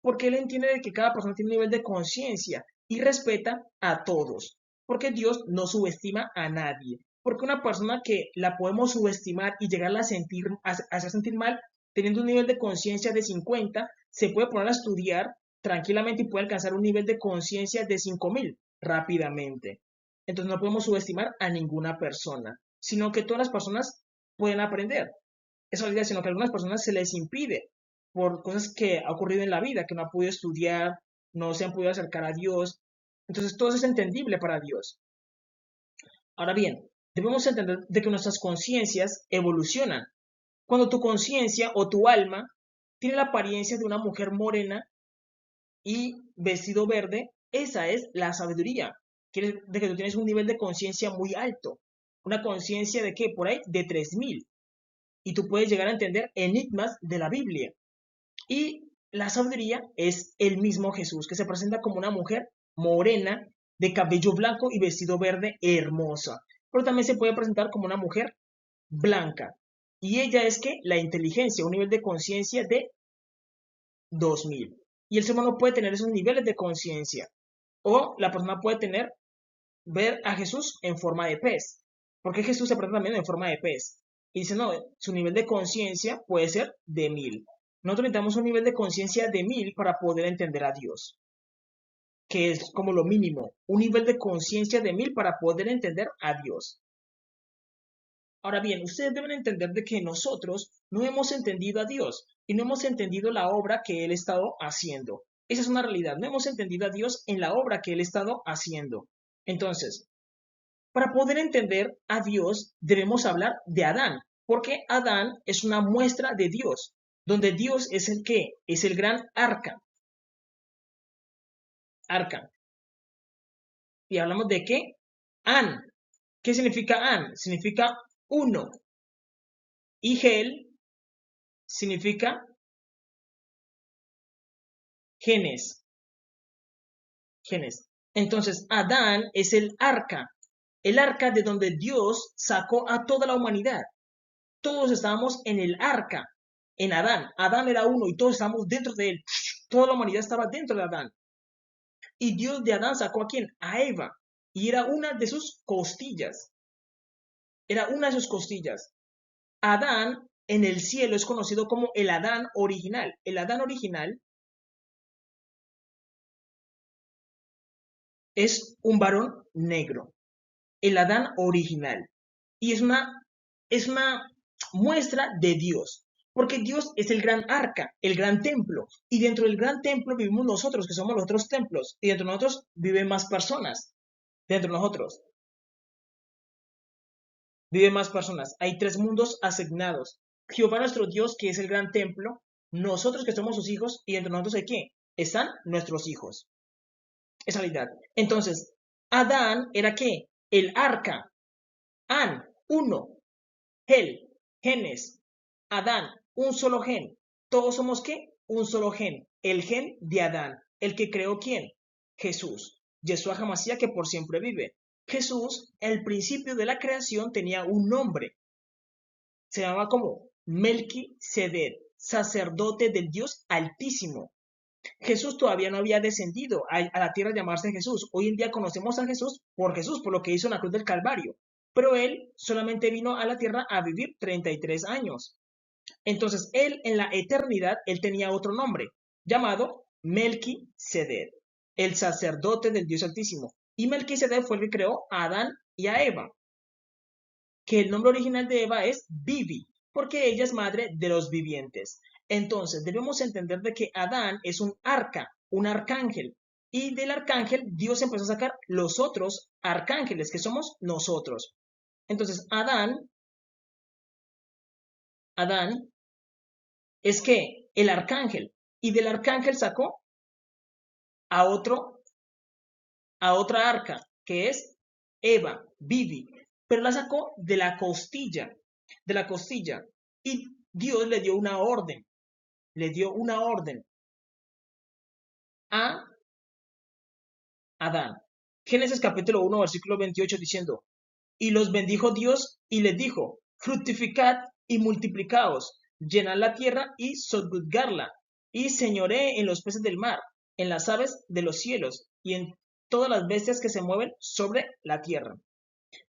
Porque él entiende de que cada persona tiene un nivel de conciencia y respeta a todos. Porque Dios no subestima a nadie. Porque una persona que la podemos subestimar y llegarla a hacer sentir mal, teniendo un nivel de conciencia de 50, se puede poner a estudiar tranquilamente y puede alcanzar un nivel de conciencia de 5000 rápidamente. Entonces no podemos subestimar a ninguna persona, sino que todas las personas pueden aprender. Es realidad, sino que a algunas personas se les impide por cosas que ha ocurrido en la vida, que no han podido estudiar, no se han podido acercar a Dios. Entonces todo eso es entendible para Dios. Ahora bien, debemos entender de que nuestras conciencias evolucionan. Cuando tu conciencia o tu alma tiene la apariencia de una mujer morena y vestido verde. Esa es la sabiduría. Quiere de que tú tienes un nivel de conciencia muy alto. Una conciencia de qué, por ahí, de 3000. Y tú puedes llegar a entender enigmas de la Biblia. Y la sabiduría es el mismo Jesús, que se presenta como una mujer morena, de cabello blanco y vestido verde, hermosa. Pero también se puede presentar como una mujer blanca. Y ella es que la inteligencia, un nivel de conciencia de 2000. Y el ser humano puede tener esos niveles de conciencia. O la persona puede ver a Jesús en forma de pez. Porque Jesús se presenta también en forma de pez. Y dice, no, su nivel de conciencia puede ser de 1000. Nosotros necesitamos un nivel de conciencia de 1000 para poder entender a Dios, que es como lo mínimo, un nivel de conciencia de 1000 para poder entender a Dios. Ahora bien, ustedes deben entender de que nosotros no hemos entendido a Dios y no hemos entendido la obra que Él ha estado haciendo. Esa es una realidad, no hemos entendido a Dios en la obra que Él ha estado haciendo. Entonces, para poder entender a Dios debemos hablar de Adán, porque Adán es una muestra de Dios, donde Dios es el que es el gran arca. Arca. Y hablamos de qué? An. ¿Qué significa An? Significa uno. Y Gel significa genes. Genes. Entonces, Adán es el arca de donde Dios sacó a toda la humanidad. Todos estábamos en el arca, en Adán. Adán era uno y todos estábamos dentro de él. Toda la humanidad estaba dentro de Adán. Y Dios de Adán sacó a quién? A Eva. Y era una de sus costillas. Era una de sus costillas. Adán en el cielo es conocido como el Adán original. El Adán original es un varón negro. El Adán original. Y es una muestra de Dios. Porque Dios es el gran arca, el gran templo. Y dentro del gran templo vivimos nosotros, que somos los otros templos. Y dentro de nosotros viven más personas. Dentro de nosotros viven más personas. Hay 3 mundos asignados. Jehová nuestro Dios, que es el gran templo. Nosotros que somos sus hijos. Y dentro de nosotros hay qué? Están nuestros hijos. Esa realidad. Entonces, Adán era qué? El arca. An, uno. Gel, genes. Adán, un solo gen. Todos somos qué? Un solo gen. El gen de Adán. ¿El que creó quién? Jesús. Yeshua Hamashiach, que por siempre vive. Jesús, el principio de la creación, tenía un nombre. Se llamaba como Melquisedec, sacerdote del Dios Altísimo. Jesús todavía no había descendido a la tierra a llamarse Jesús. Hoy en día conocemos a Jesús, por lo que hizo en la cruz del Calvario. Pero él solamente vino a la tierra a vivir 33 años. Entonces, él en la eternidad, él tenía otro nombre, llamado Melquisedec, el sacerdote del Dios Altísimo. Y Melquisedec fue el que creó a Adán y a Eva, que el nombre original de Eva es Vivi, porque ella es madre de los vivientes. Entonces, debemos entender de que Adán es un arca, un arcángel, y del arcángel Dios empezó a sacar los otros arcángeles, que somos nosotros. Entonces, Adán es que el arcángel, y del arcángel sacó a otra arca, que es Eva, Vivi, pero la sacó de la costilla, y Dios le dio una orden a Adán. Génesis capítulo 1, versículo 28 diciendo, y los bendijo Dios y les dijo, fructificad y multiplicaos, llenad la tierra y sojuzgarla, y señoree en los peces del mar, en las aves de los cielos, y en todas las bestias que se mueven sobre la tierra.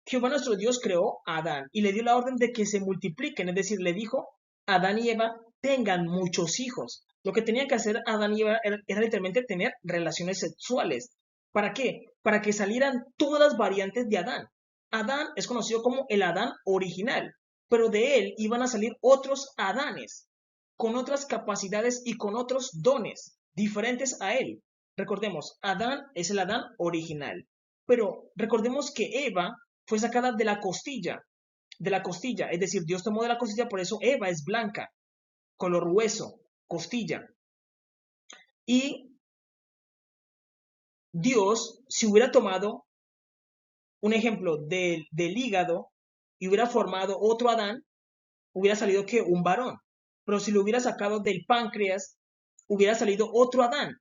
Jehová nuestro Dios creó a Adán y le dio la orden de que se multipliquen, es decir, le dijo a Adán y Eva, tengan muchos hijos. Lo que tenían que hacer Adán y Eva era literalmente tener relaciones sexuales. ¿Para qué? Para que salieran todas las variantes de Adán. Adán es conocido como el Adán original, pero de él iban a salir otros Adanes, con otras capacidades y con otros dones diferentes a él. Recordemos, Adán es el Adán original, pero recordemos que Eva fue sacada de la costilla, es decir, Dios tomó de la costilla, por eso Eva es blanca, color hueso. costilla. Y Dios, si hubiera tomado un ejemplo del hígado y hubiera formado otro Adán, hubiera salido que un varón. Pero si lo hubiera sacado del páncreas, hubiera salido otro Adán.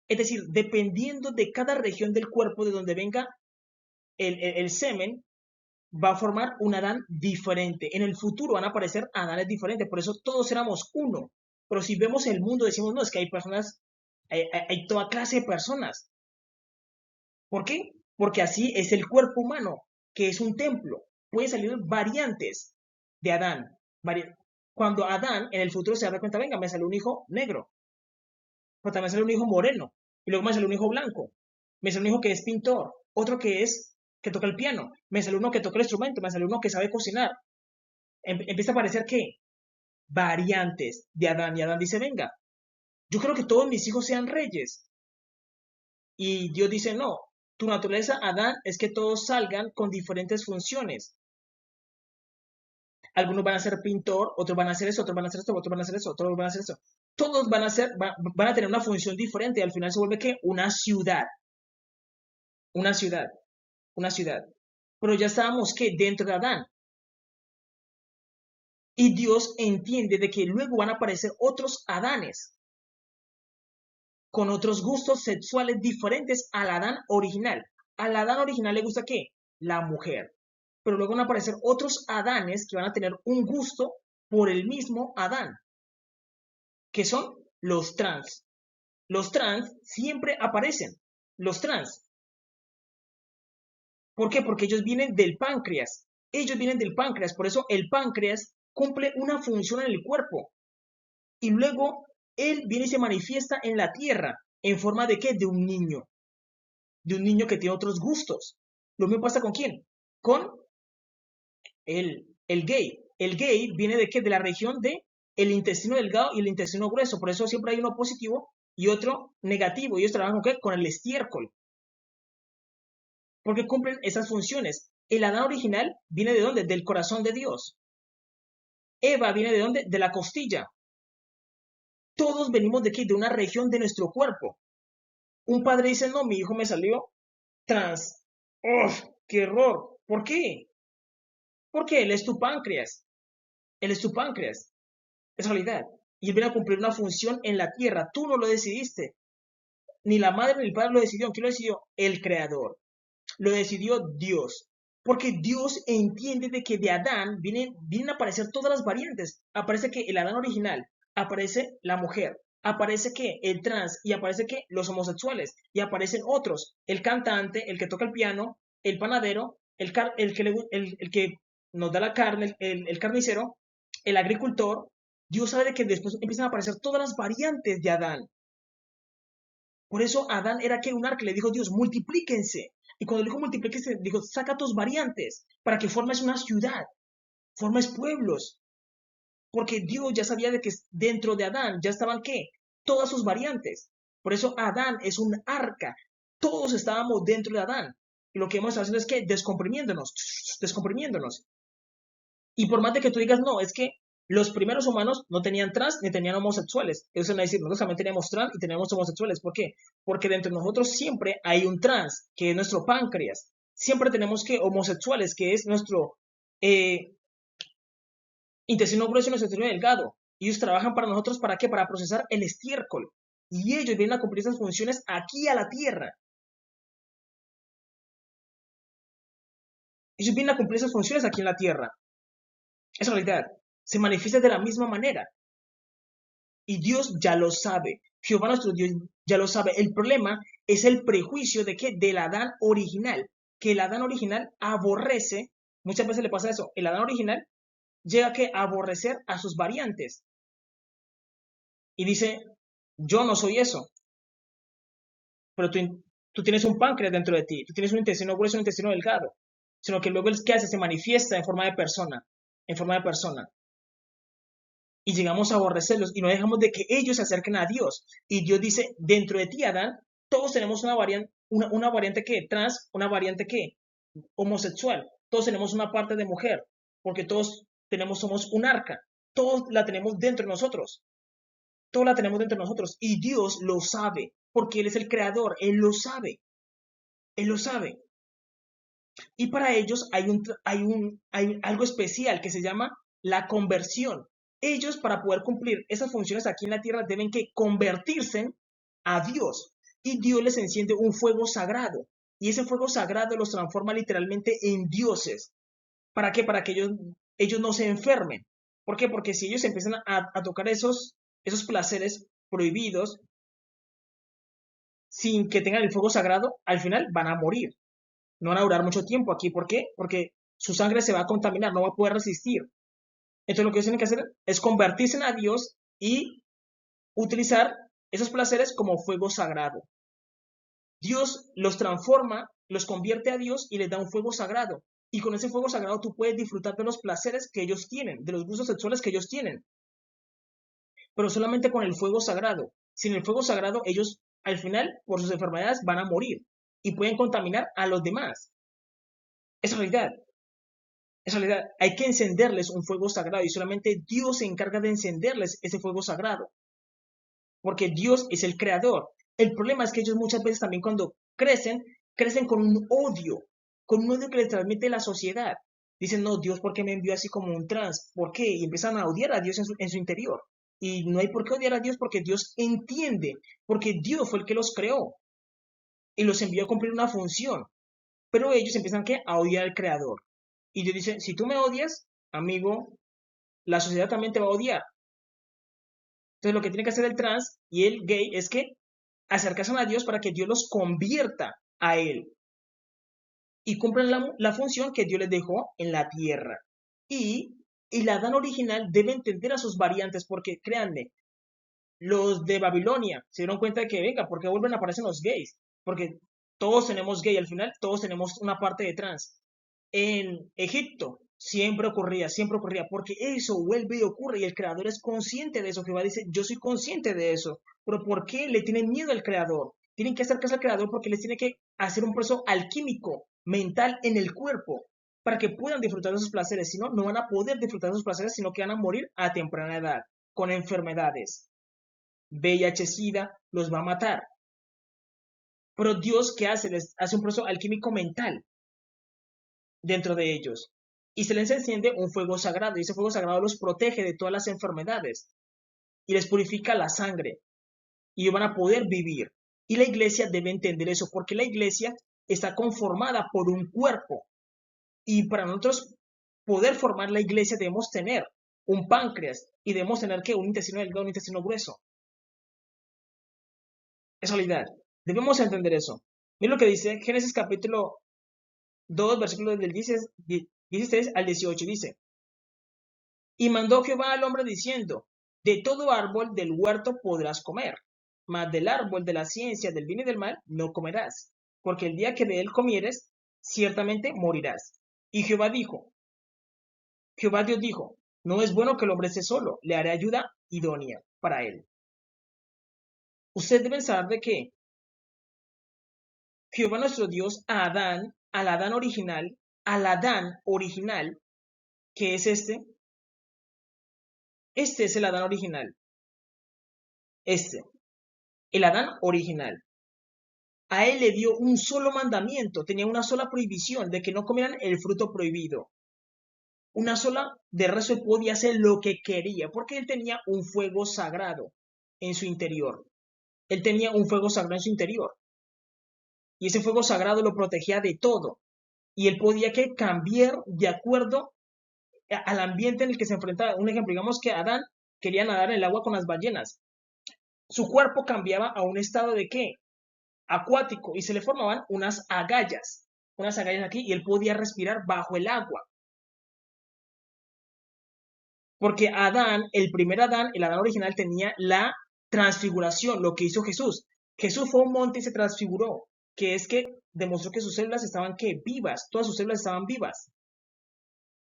Es decir, dependiendo de cada región del cuerpo de donde venga el semen, va a formar un Adán diferente. En el futuro van a aparecer Adanes diferentes, por eso todos éramos uno. Pero si vemos el mundo, decimos, no, es que hay personas, hay toda clase de personas. ¿Por qué? Porque así es el cuerpo humano, que es un templo. Pueden salir variantes de Adán. Cuando Adán en el futuro se da cuenta, venga, me salió un hijo negro, pero también salió un hijo moreno, y luego me salió un hijo blanco, me salió un hijo que es pintor, otro que toca el piano, me salió uno que toca el instrumento, me salió uno que sabe cocinar. Empieza a aparecer ¿qué? Variantes de Adán, y Adán dice, venga, yo quiero que todos mis hijos sean reyes. Y Dios dice, no, tu naturaleza, Adán, es que todos salgan con diferentes funciones. Algunos van a ser pintor, otros van a hacer eso, otros van a hacer esto, otros van a hacer eso, otros van a hacer eso. Todos van a tener una función diferente y al final se vuelve ¿qué? Una ciudad. Una ciudad. Una ciudad. Pero ya estábamos ¿qué? Dentro de Adán. Y Dios entiende de que luego van a aparecer otros Adanes con otros gustos sexuales diferentes al Adán original. Al Adán original le gusta ¿qué? La mujer. Pero luego van a aparecer otros Adanes que van a tener un gusto por el mismo Adán, que son los trans. Los trans siempre aparecen. Los trans. ¿Por qué? Porque ellos vienen del páncreas. Ellos vienen del páncreas. Por eso el páncreas cumple una función en el cuerpo. Y luego él viene y se manifiesta en la tierra. ¿En forma de qué? De un niño. De un niño que tiene otros gustos. Lo mismo pasa con quién? Con el gay. El gay viene de qué? De la región de el intestino delgado y el intestino grueso. Por eso siempre hay uno positivo y otro negativo. Y ellos trabajan ¿con qué? Con el estiércol. Porque cumplen esas funciones. El Adán original viene de dónde? Del corazón de Dios. Eva viene de dónde? De la costilla. Todos venimos de qué? De una región de nuestro cuerpo. Un padre dice, no, mi hijo me salió trans. ¡Uf! ¡Qué error! ¿Por qué? Porque él es tu páncreas. Él es tu páncreas. Es realidad. Y él viene a cumplir una función en la tierra. Tú no lo decidiste. Ni la madre ni el padre lo decidieron. ¿Quién lo decidió? El creador. Lo decidió Dios. Porque Dios entiende de que de Adán vienen a aparecer todas las variantes. Aparece que el Adán original, aparece la mujer, aparece que el trans y aparece que los homosexuales y aparecen otros, el cantante, el que toca el piano, el panadero, el que nos da la carne, el carnicero, el agricultor. Dios sabe de que después empiezan a aparecer todas las variantes de Adán. Por eso Adán era que un arca, le dijo Dios, multiplíquense. Y cuando le dijo multiplíquense, dijo, saca tus variantes para que formes una ciudad, formes pueblos. Porque Dios ya sabía de que dentro de Adán ya estaban ¿qué? Todas sus variantes. Por eso Adán es un arca. Todos estábamos dentro de Adán. Y lo que hemos estado haciendo es que descomprimiéndonos, descomprimiéndonos. Y por más de que tú digas, no, es que los primeros humanos no tenían trans ni tenían homosexuales. Eso es decir, nosotros también teníamos trans y teníamos homosexuales. ¿Por qué? Porque dentro de nosotros siempre hay un trans, que es nuestro páncreas. Siempre tenemos que homosexuales, que es nuestro eh, intestino grueso y nuestro intestino delgado. Y ellos trabajan para nosotros, ¿para qué? Para procesar el estiércol. Y ellos vienen a cumplir esas funciones aquí a la tierra. Ellos vienen a cumplir esas funciones aquí en la tierra. Es realidad. Se manifiesta de la misma manera. Y Dios ya lo sabe. Jehová nuestro Dios ya lo sabe. El problema es el prejuicio de que del Adán original, que el Adán original aborrece, muchas veces le pasa eso, el Adán original llega a aborrecer a sus variantes. Y dice, yo no soy eso, pero tú tienes un páncreas dentro de ti, tú tienes un intestino grueso, un intestino delgado, sino que luego el que hace se manifiesta en forma de persona, en forma de persona. Y llegamos a aborrecerlos y no dejamos de que ellos se acerquen a Dios. Y Dios dice, dentro de ti, Adán, todos tenemos una variante que trans, una variante que homosexual. Todos tenemos una parte de mujer, porque todos somos un arca. Todos la tenemos dentro de nosotros. Todos la tenemos dentro de nosotros y Dios lo sabe, porque Él es el creador, Él lo sabe, Él lo sabe. Y para ellos hay algo especial que se llama la conversión. Ellos, para poder cumplir esas funciones aquí en la tierra, deben que convertirse a Dios. Y Dios les enciende un fuego sagrado. Y ese fuego sagrado los transforma literalmente en dioses. ¿Para qué? Para que ellos no se enfermen. ¿Por qué? Porque si ellos empiezan a tocar esos placeres prohibidos sin que tengan el fuego sagrado, al final van a morir. No van a durar mucho tiempo aquí. ¿Por qué? Porque su sangre se va a contaminar, no va a poder resistir. Entonces lo que ellos tienen que hacer es convertirse en a Dios y utilizar esos placeres como fuego sagrado. Dios los transforma, los convierte a Dios y les da un fuego sagrado. Y con ese fuego sagrado tú puedes disfrutar de los placeres que ellos tienen, de los gustos sexuales que ellos tienen. Pero solamente con el fuego sagrado. Sin el fuego sagrado, ellos al final, por sus enfermedades, van a morir y pueden contaminar a los demás. Es realidad. Es realidad. Hay que encenderles un fuego sagrado y solamente Dios se encarga de encenderles ese fuego sagrado. Porque Dios es el creador. El problema es que ellos muchas veces también cuando crecen con un odio que les transmite la sociedad. Dicen, no, Dios, ¿por qué me envió así como un trans? ¿Por qué? Y empiezan a odiar a Dios en su interior. Y no hay por qué odiar a Dios porque Dios entiende, porque Dios fue el que los creó y los envió a cumplir una función. Pero ellos empiezan a odiar al creador. Y Dios dice, si tú me odias, amigo, la sociedad también te va a odiar. Entonces lo que tiene que hacer el trans y el gay es que acercarse a Dios para que Dios los convierta a Él y cumplan la función que Dios les dejó en la tierra. Y el Adán original debe entender a sus variantes porque, créanme, los de Babilonia se dieron cuenta de que, venga, ¿por qué vuelven a aparecer los gays? Porque todos tenemos gay, al final todos tenemos una parte de trans. En Egipto siempre ocurría, porque eso vuelve y ocurre y el creador es consciente de eso. Jehová dice, yo soy consciente de eso, pero ¿por qué le tienen miedo al creador? Tienen que acercarse al creador porque les tiene que hacer un proceso alquímico, mental en el cuerpo, para que puedan disfrutar de esos placeres. Si no, no van a poder disfrutar de esos placeres, sino que van a morir a temprana edad, con enfermedades. VIH-Sida los va a matar. Pero Dios, ¿qué hace? Les hace un proceso alquímico mental dentro de ellos. Y se les enciende un fuego sagrado, y ese fuego sagrado los protege de todas las enfermedades y les purifica la sangre y van a poder vivir. Y la iglesia debe entender eso, porque la iglesia está conformada por un cuerpo. Y para nosotros poder formar la iglesia debemos tener un páncreas y debemos tener que un intestino delgado, un intestino grueso. Es realidad. Debemos entender eso. Miren lo que dice Génesis capítulo 2, versículos del 16 al 18, dice, y mandó Jehová al hombre diciendo, de todo árbol del huerto podrás comer, mas del árbol de la ciencia del bien y del mal no comerás, porque el día que de él comieres, ciertamente morirás. Y Jehová Dios dijo, no es bueno que el hombre esté solo, le haré ayuda idónea para él. Ustedes deben saber de que Jehová nuestro Dios a Adán, al Adán original, que es este es el Adán original, el Adán original. A él le dio un solo mandamiento, tenía una sola prohibición de que no comieran el fruto prohibido. Una sola, de resto podía hacer lo que quería, porque él tenía un fuego sagrado en su interior. Él tenía un fuego sagrado en su interior. Y ese fuego sagrado lo protegía de todo. Y él podía cambiar de acuerdo al ambiente en el que se enfrentaba. Un ejemplo, digamos que Adán quería nadar en el agua con las ballenas. Su cuerpo cambiaba a un estado de ¿qué? Acuático y se le formaban unas agallas aquí y él podía respirar bajo el agua. Porque Adán, el primer Adán, el Adán original tenía la transfiguración, lo que hizo Jesús. Jesús fue a un monte y se transfiguró, que es que demostró que sus células estaban vivas, todas sus células estaban vivas.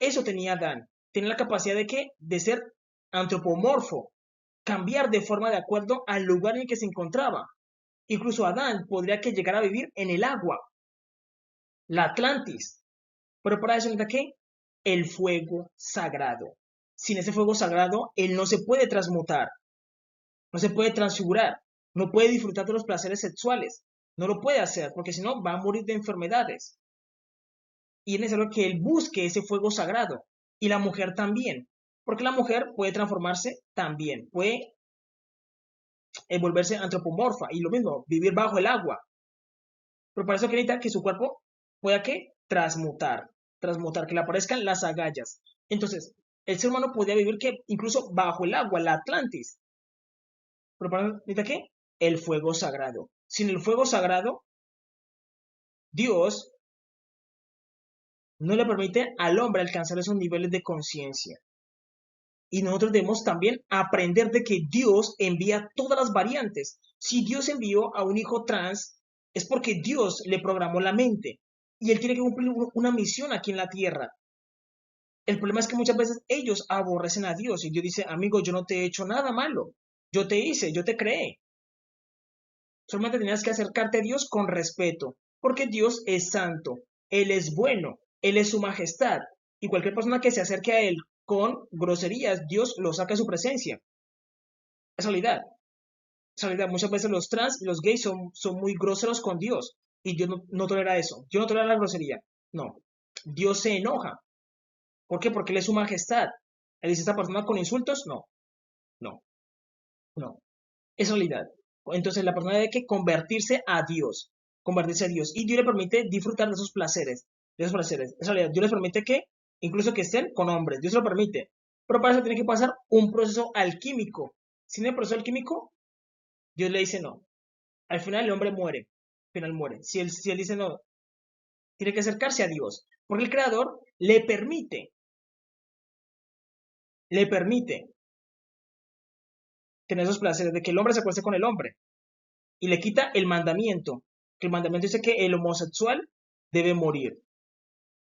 Eso tenía Adán, tenía la capacidad de ser antropomorfo, cambiar de forma de acuerdo al lugar en el que se encontraba. Incluso Adán podría llegar a vivir en el agua, la Atlantis. Pero para eso necesita ¿qué? El fuego sagrado. Sin ese fuego sagrado, él no se puede transmutar. no se puede transfigurar, no puede disfrutar de los placeres sexuales, no lo puede hacer, porque si no va a morir de enfermedades. Y es necesario que él busque ese fuego sagrado. Y la mujer también, porque la mujer puede transformarse también, puede volverse antropomorfa y lo mismo, vivir bajo el agua. Pero para eso necesita que su cuerpo pueda ¿qué? Transmutar, que le aparezcan las agallas. Entonces, el ser humano podía vivir que incluso bajo el agua, la Atlantis. Pero para eso necesita ¿qué? El fuego sagrado. Sin el fuego sagrado, Dios no le permite al hombre alcanzar esos niveles de conciencia. Y nosotros debemos también aprender de que Dios envía todas las variantes. Si Dios envió a un hijo trans, es porque Dios le programó la mente. Y él tiene que cumplir una misión aquí en la tierra. El problema es que muchas veces ellos aborrecen a Dios y Dios dice, amigo, yo no te he hecho nada malo. Yo te hice, yo te creé. Solamente tenías que acercarte a Dios con respeto, porque Dios es santo, Él es bueno, Él es su majestad. Y cualquier persona que se acerque a Él con groserías, Dios lo saca de su presencia. Es realidad. Es realidad. Muchas veces los trans y los gays son muy groseros con Dios. Y Dios no tolera eso. Dios no tolera la grosería. No. Dios se enoja. ¿Por qué? Porque Él es su majestad. Él dice, ¿esta persona con insultos? No, no, no. Es realidad. Entonces la persona debe que convertirse a Dios. Convertirse a Dios. Y Dios le permite disfrutar de esos placeres. De esos placeres. Es realidad. Dios les permite que, incluso que estén con hombres. Dios lo permite. Pero para eso tiene que pasar un proceso alquímico. Sin el proceso alquímico, Dios le dice no. Al final el hombre muere. Al final muere. Si él dice no, tiene que acercarse a Dios. Porque el Creador le permite tener esos placeres de que el hombre se acueste con el hombre. Y le quita el mandamiento. Que el mandamiento dice que el homosexual debe morir.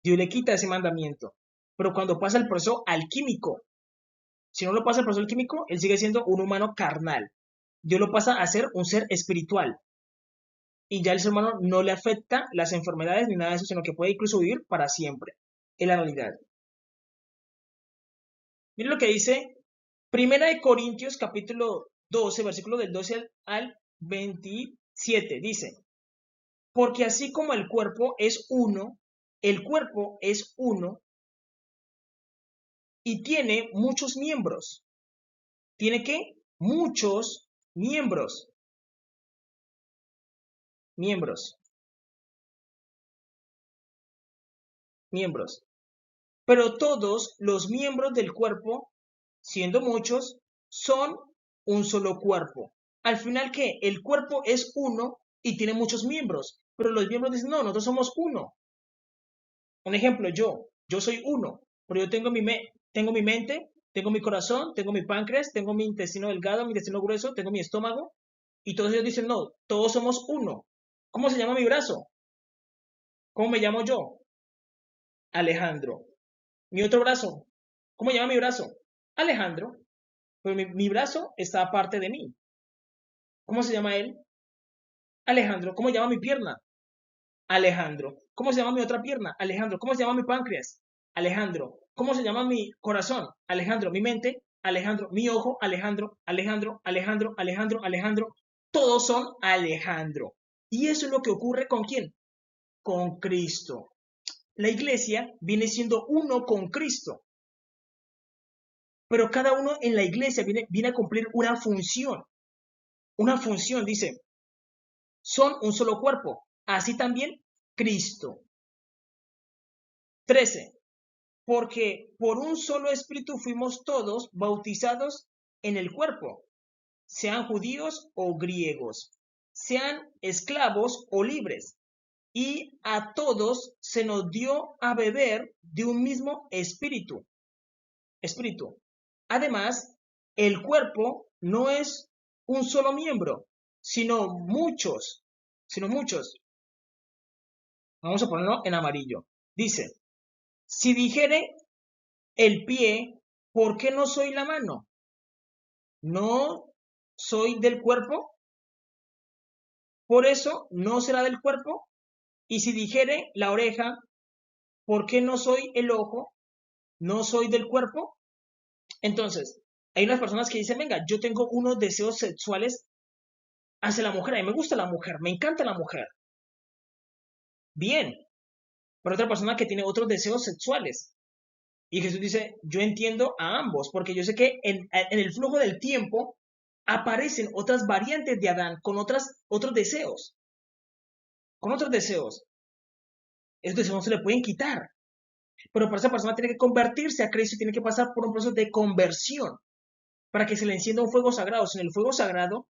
Dios le quita ese mandamiento. Pero cuando pasa el proceso alquímico, si no lo pasa el proceso alquímico, él sigue siendo un humano carnal. Dios lo pasa a ser un ser espiritual. Y ya el ser humano no le afecta las enfermedades ni nada de eso, sino que puede incluso vivir para siempre. Es la realidad. Miren lo que dice Primera de Corintios, capítulo 12, versículo del 12 al 27. Dice, porque así como el cuerpo es uno y tiene muchos miembros. ¿Tiene qué? Muchos miembros. Miembros. Miembros. Pero todos los miembros del cuerpo, siendo muchos, son un solo cuerpo. Al final, ¿qué? El cuerpo es uno y tiene muchos miembros. Pero los miembros dicen, no, nosotros somos uno. Un ejemplo, yo soy uno, pero yo tengo tengo mi mente, tengo mi corazón, tengo mi páncreas, tengo mi intestino delgado, mi intestino grueso, tengo mi estómago, y todos ellos dicen, no, todos somos uno. ¿Cómo se llama mi brazo? ¿Cómo me llamo yo? Alejandro. Mi otro brazo, ¿cómo se llama mi brazo? Alejandro. Pero mi brazo está aparte de mí. ¿Cómo se llama él? Alejandro. ¿Cómo se llama mi pierna? Alejandro. ¿Cómo se llama mi otra pierna? Alejandro. ¿Cómo se llama mi páncreas? Alejandro. ¿Cómo se llama mi corazón? Alejandro. Mi mente, Alejandro. Mi ojo, Alejandro. Alejandro, Alejandro, Alejandro, Alejandro. Todos son Alejandro. Y eso es lo que ocurre con quién? Con Cristo. La iglesia viene siendo uno con Cristo. Pero cada uno en la iglesia viene a cumplir una función. Una función, dice, son un solo cuerpo. Así también Cristo. 13. Porque por un solo espíritu fuimos todos bautizados en el cuerpo, sean judíos o griegos, sean esclavos o libres, y a todos se nos dio a beber de un mismo espíritu. Espíritu. Además, el cuerpo no es un solo miembro, sino muchos, sino muchos. Vamos a ponerlo en amarillo. Dice, si dijere el pie, ¿por qué no soy la mano? ¿No soy del cuerpo? Por eso no será del cuerpo. Y si dijere la oreja, ¿por qué no soy el ojo? ¿No soy del cuerpo? Entonces, Hay unas personas que dicen, venga, yo tengo unos deseos sexuales hacia la mujer, a mí me gusta la mujer, me encanta la mujer. Bien, pero otra persona que tiene otros deseos sexuales. Y Jesús dice, yo entiendo a ambos, porque yo sé que en el flujo del tiempo aparecen otras variantes de Adán con otros deseos, con otros deseos. Esos deseos no se le pueden quitar. Pero para esa persona tiene que convertirse a Cristo y tiene que pasar por un proceso de conversión para que se le encienda un fuego sagrado. Sin el fuego sagrado,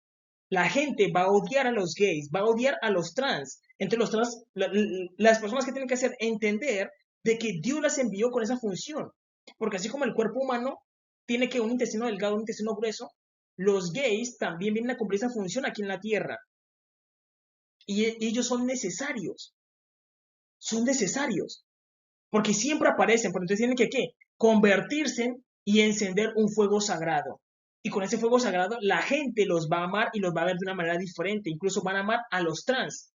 la gente va a odiar a los gays, va a odiar a los trans. Entre los trans, las personas que tienen que hacer entender de que Dios las envió con esa función. Porque así como el cuerpo humano tiene que un intestino delgado, un intestino grueso, los gays también vienen a cumplir esa función aquí en la tierra. Y ellos son necesarios, porque siempre aparecen, pero entonces tienen que ¿qué? Convertirse y encender un fuego sagrado. Y con ese fuego sagrado la gente los va a amar y los va a ver de una manera diferente. Incluso van a amar a los trans,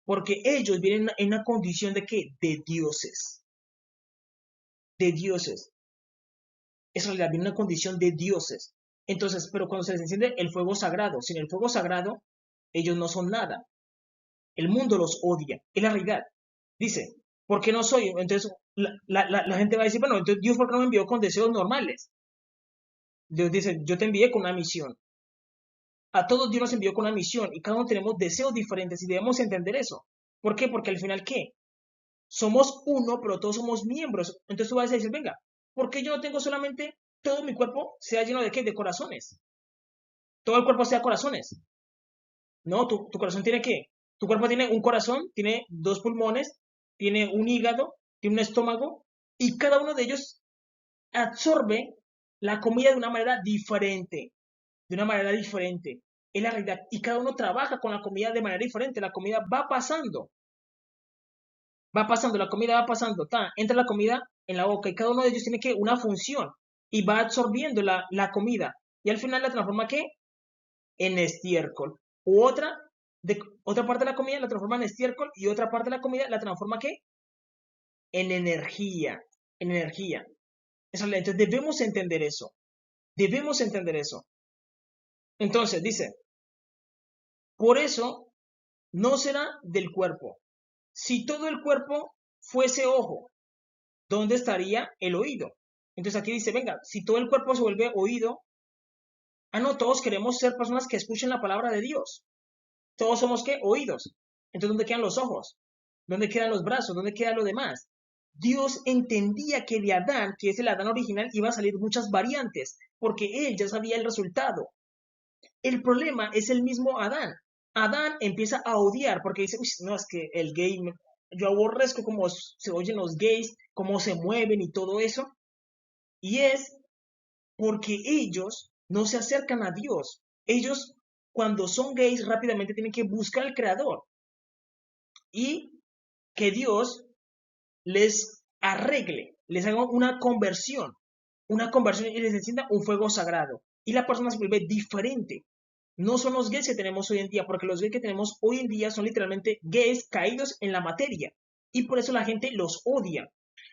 porque ellos vienen en una condición de ¿qué? De dioses. De dioses. Es en realidad viene en una condición de dioses. Entonces, pero cuando se les enciende el fuego sagrado, sin el fuego sagrado, ellos no son nada. El mundo los odia. Es la realidad. Dice, ¿por qué no soy? Entonces la gente va a decir, bueno, entonces Dios, ¿por qué no me envió con deseos normales? Dios dice, yo te envié con una misión. A todos Dios nos envió con una misión y cada uno tenemos deseos diferentes y debemos entender eso. ¿Por qué? Porque al final, ¿qué? Somos uno, pero todos somos miembros. Entonces tú vas a decir, venga, ¿por qué yo no tengo solamente todo mi cuerpo sea lleno de qué? De corazones. Todo el cuerpo sea corazones. No, tu corazón tiene qué? Tu cuerpo tiene un corazón, tiene dos pulmones, tiene un hígado, tiene un estómago y cada uno de ellos absorbe la comida de una manera diferente, de una manera diferente. Es la realidad. Y cada uno trabaja con la comida de manera diferente. La comida va pasando, la comida va pasando, entra la comida en la boca y cada uno de ellos tiene que una función y va absorbiendo la comida. Y al final la transforma ¿qué? En estiércol. U otra parte de la comida la transforma en estiércol y otra parte de la comida la transforma ¿qué? En energía. En energía. Entonces debemos entender eso. Debemos entender eso. Entonces dice, por eso no será del cuerpo. Si todo el cuerpo fuese ojo, ¿dónde estaría el oído? Entonces aquí dice, venga, si todo el cuerpo se vuelve oído, no, todos queremos ser personas que escuchen la palabra de Dios. Todos somos ¿qué? Oídos. Entonces, ¿dónde quedan los ojos? ¿Dónde quedan los brazos? ¿Dónde queda lo demás? Dios entendía que de Adán, que es el Adán original, iba a salir muchas variantes, porque él ya sabía el resultado. El problema es el mismo Adán. Adán empieza a odiar porque dice, uy, no, es que el gay, yo aborrezco cómo se oyen los gays, cómo se mueven y todo eso. Y es porque ellos no se acercan a Dios. Ellos, cuando son gays, rápidamente tienen que buscar al Creador y que Dios les arregle, les haga una conversión y les encienda un fuego sagrado. Y la persona se vuelve diferente. No son los gays que tenemos hoy en día, porque los gays que tenemos hoy en día son literalmente gays caídos en la materia. Y por eso la gente los odia.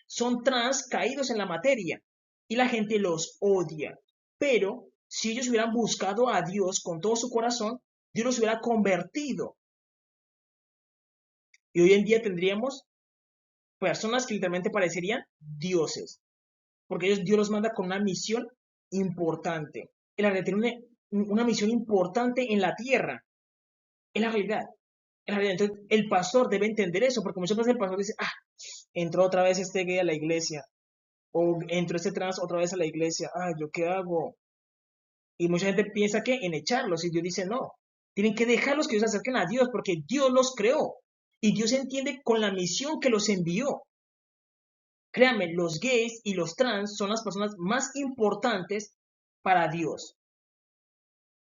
Son trans caídos en la materia. Y la gente los odia. Pero si ellos hubieran buscado a Dios con todo su corazón, Dios los hubiera convertido. Y hoy en día tendríamos personas que literalmente parecerían dioses. Porque Dios los manda con una misión importante. El realidad tiene una misión importante en la tierra. Es la realidad. Es la realidad. Entonces, el pastor debe entender eso, porque muchas veces el pastor dice, entró otra vez este gay a la iglesia, o entró este trans otra vez a la iglesia, ¿yo qué hago? Y mucha gente piensa que en echarlos, y Dios dice, no, tienen que dejarlos que ellos se acerquen a Dios, porque Dios los creó, y Dios entiende con la misión que los envió. Créanme, los gays y los trans son las personas más importantes para Dios,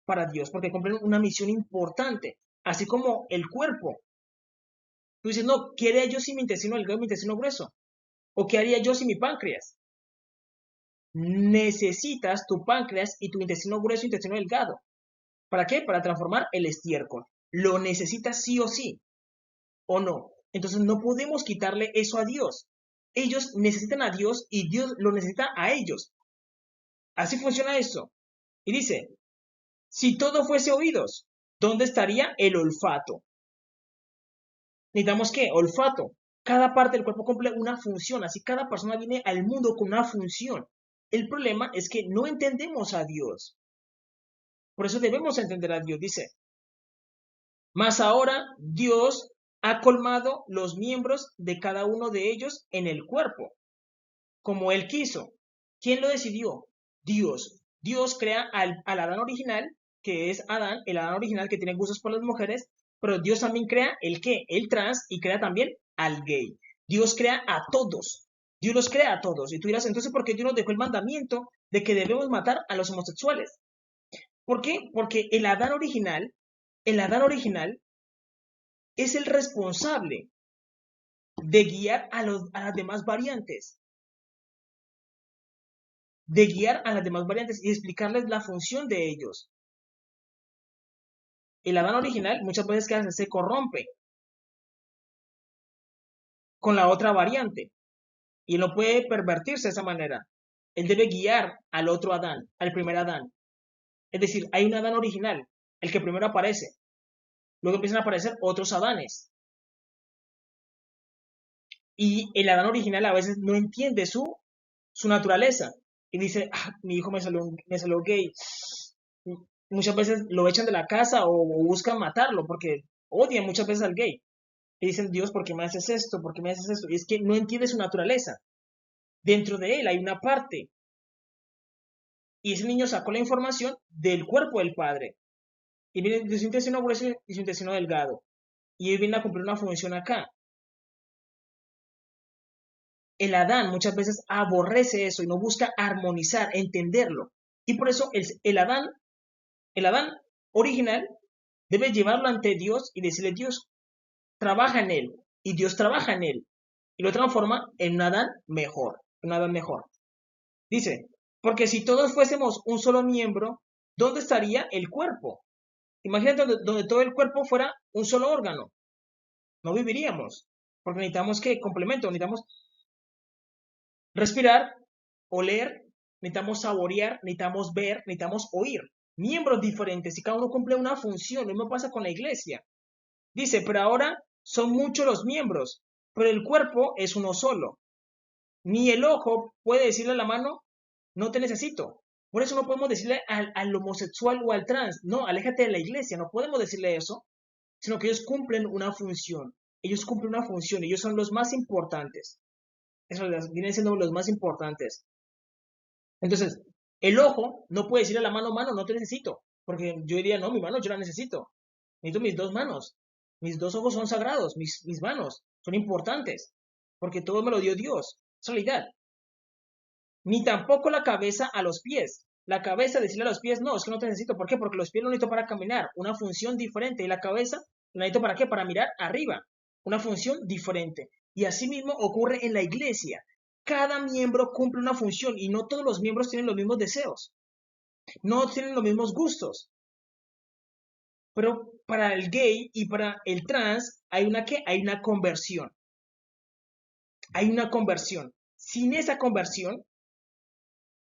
porque cumplen una misión importante, así como el cuerpo. Tú dices, no, ¿qué haría yo sin mi intestino delgado y mi intestino grueso? ¿O qué haría yo sin mi páncreas? Necesitas tu páncreas y tu intestino grueso y intestino delgado. ¿Para qué? Para transformar el estiércol. Lo necesitas sí o sí, o no. Entonces no podemos quitarle eso a Dios. Ellos necesitan a Dios y Dios lo necesita a ellos. Así funciona esto. Y dice, si todo fuese oídos, ¿dónde estaría el olfato? Necesitamos ¿qué? Olfato. Cada parte del cuerpo cumple una función, así cada persona viene al mundo con una función. El problema es que no entendemos a Dios. Por eso debemos entender a Dios. Dice, mas ahora Dios ha colmado los miembros de cada uno de ellos en el cuerpo, como Él quiso. ¿Quién lo decidió? Dios. Dios crea al Adán original, que es Adán, el Adán original que tiene gustos por las mujeres, pero Dios también crea el qué, el trans, y crea también al gay. Dios crea a todos. Dios los crea a todos. Y tú dirás, entonces, ¿por qué Dios nos dejó el mandamiento de que debemos matar a los homosexuales? ¿Por qué? Porque el Adán original es el responsable de guiar a las demás variantes, y explicarles la función de ellos. El Adán original muchas veces que se corrompe con la otra variante y no puede pervertirse de esa manera. Él debe guiar al otro Adán, al primer Adán. Es decir, hay un Adán original, el que primero aparece. Luego empiezan a aparecer otros Adanes. Y el Adán original a veces no entiende su naturaleza. Y dice, mi hijo me salió gay. Muchas veces lo echan de la casa o buscan matarlo porque odian muchas veces al gay. Y dicen, Dios, ¿por qué me haces esto? ¿Por qué me haces esto? Y es que no entiende su naturaleza. Dentro de él hay una parte. Y ese niño sacó la información del cuerpo del padre. Y viene de su intestino grueso y su intestino delgado. Y él viene a cumplir una función acá. El Adán muchas veces aborrece eso y no busca armonizar, entenderlo. Y por eso el Adán original debe llevarlo ante Dios y decirle, Dios, trabaja en él. Y Dios trabaja en él. Y lo transforma en un Adán mejor. Un Adán mejor. Dice, porque si todos fuésemos un solo miembro, ¿dónde estaría el cuerpo? Imagínate donde todo el cuerpo fuera un solo órgano. No viviríamos. Porque necesitamos ¿qué? Complemento. Necesitamos respirar, oler, necesitamos saborear, necesitamos ver, necesitamos oír. Miembros diferentes y cada uno cumple una función. Lo mismo pasa con la iglesia. Dice, pero ahora son muchos los miembros, pero el cuerpo es uno solo. Ni el ojo puede decirle a la mano, no te necesito. Por eso no podemos decirle al homosexual o al trans, no, aléjate de la iglesia, no podemos decirle eso, sino que ellos cumplen una función. Ellos cumplen una función, ellos son los más importantes. Eso vienen siendo los más importantes. Entonces, el ojo no puede decirle a la mano, no te necesito. Porque yo diría, no, mi mano yo la necesito. Necesito mis dos manos. Mis dos ojos son sagrados, mis manos son importantes. Porque todo me lo dio Dios. Es realidad. Ni tampoco la cabeza a los pies. La cabeza, decirle a los pies, no, es que no te necesito. ¿Por qué? Porque los pies lo necesito para caminar. Una función diferente. Y la cabeza, la necesito para qué? Para mirar arriba. Una función diferente. Y así mismo ocurre en la iglesia. Cada miembro cumple una función y no todos los miembros tienen los mismos deseos. No tienen los mismos gustos. Pero para el gay y para el trans hay una ¿qué? Hay una conversión. Hay una conversión. Sin esa conversión,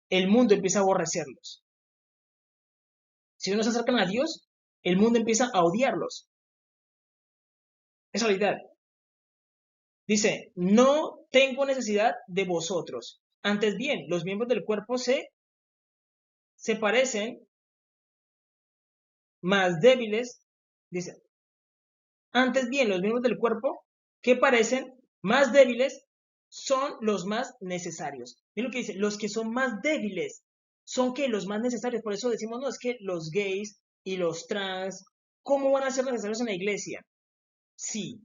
el mundo empieza a aborrecerlos. Si no se acercan a Dios, el mundo empieza a odiarlos. Es realidad. Dice, no tengo necesidad de vosotros. Antes bien, los miembros del cuerpo se parecen más débiles. Dice, antes bien, los miembros del cuerpo que parecen más débiles son los más necesarios. Miren lo que dice, los que son más débiles son que los más necesarios. Por eso decimos, no, es que los gays y los trans, ¿cómo van a ser necesarios en la iglesia? Sí,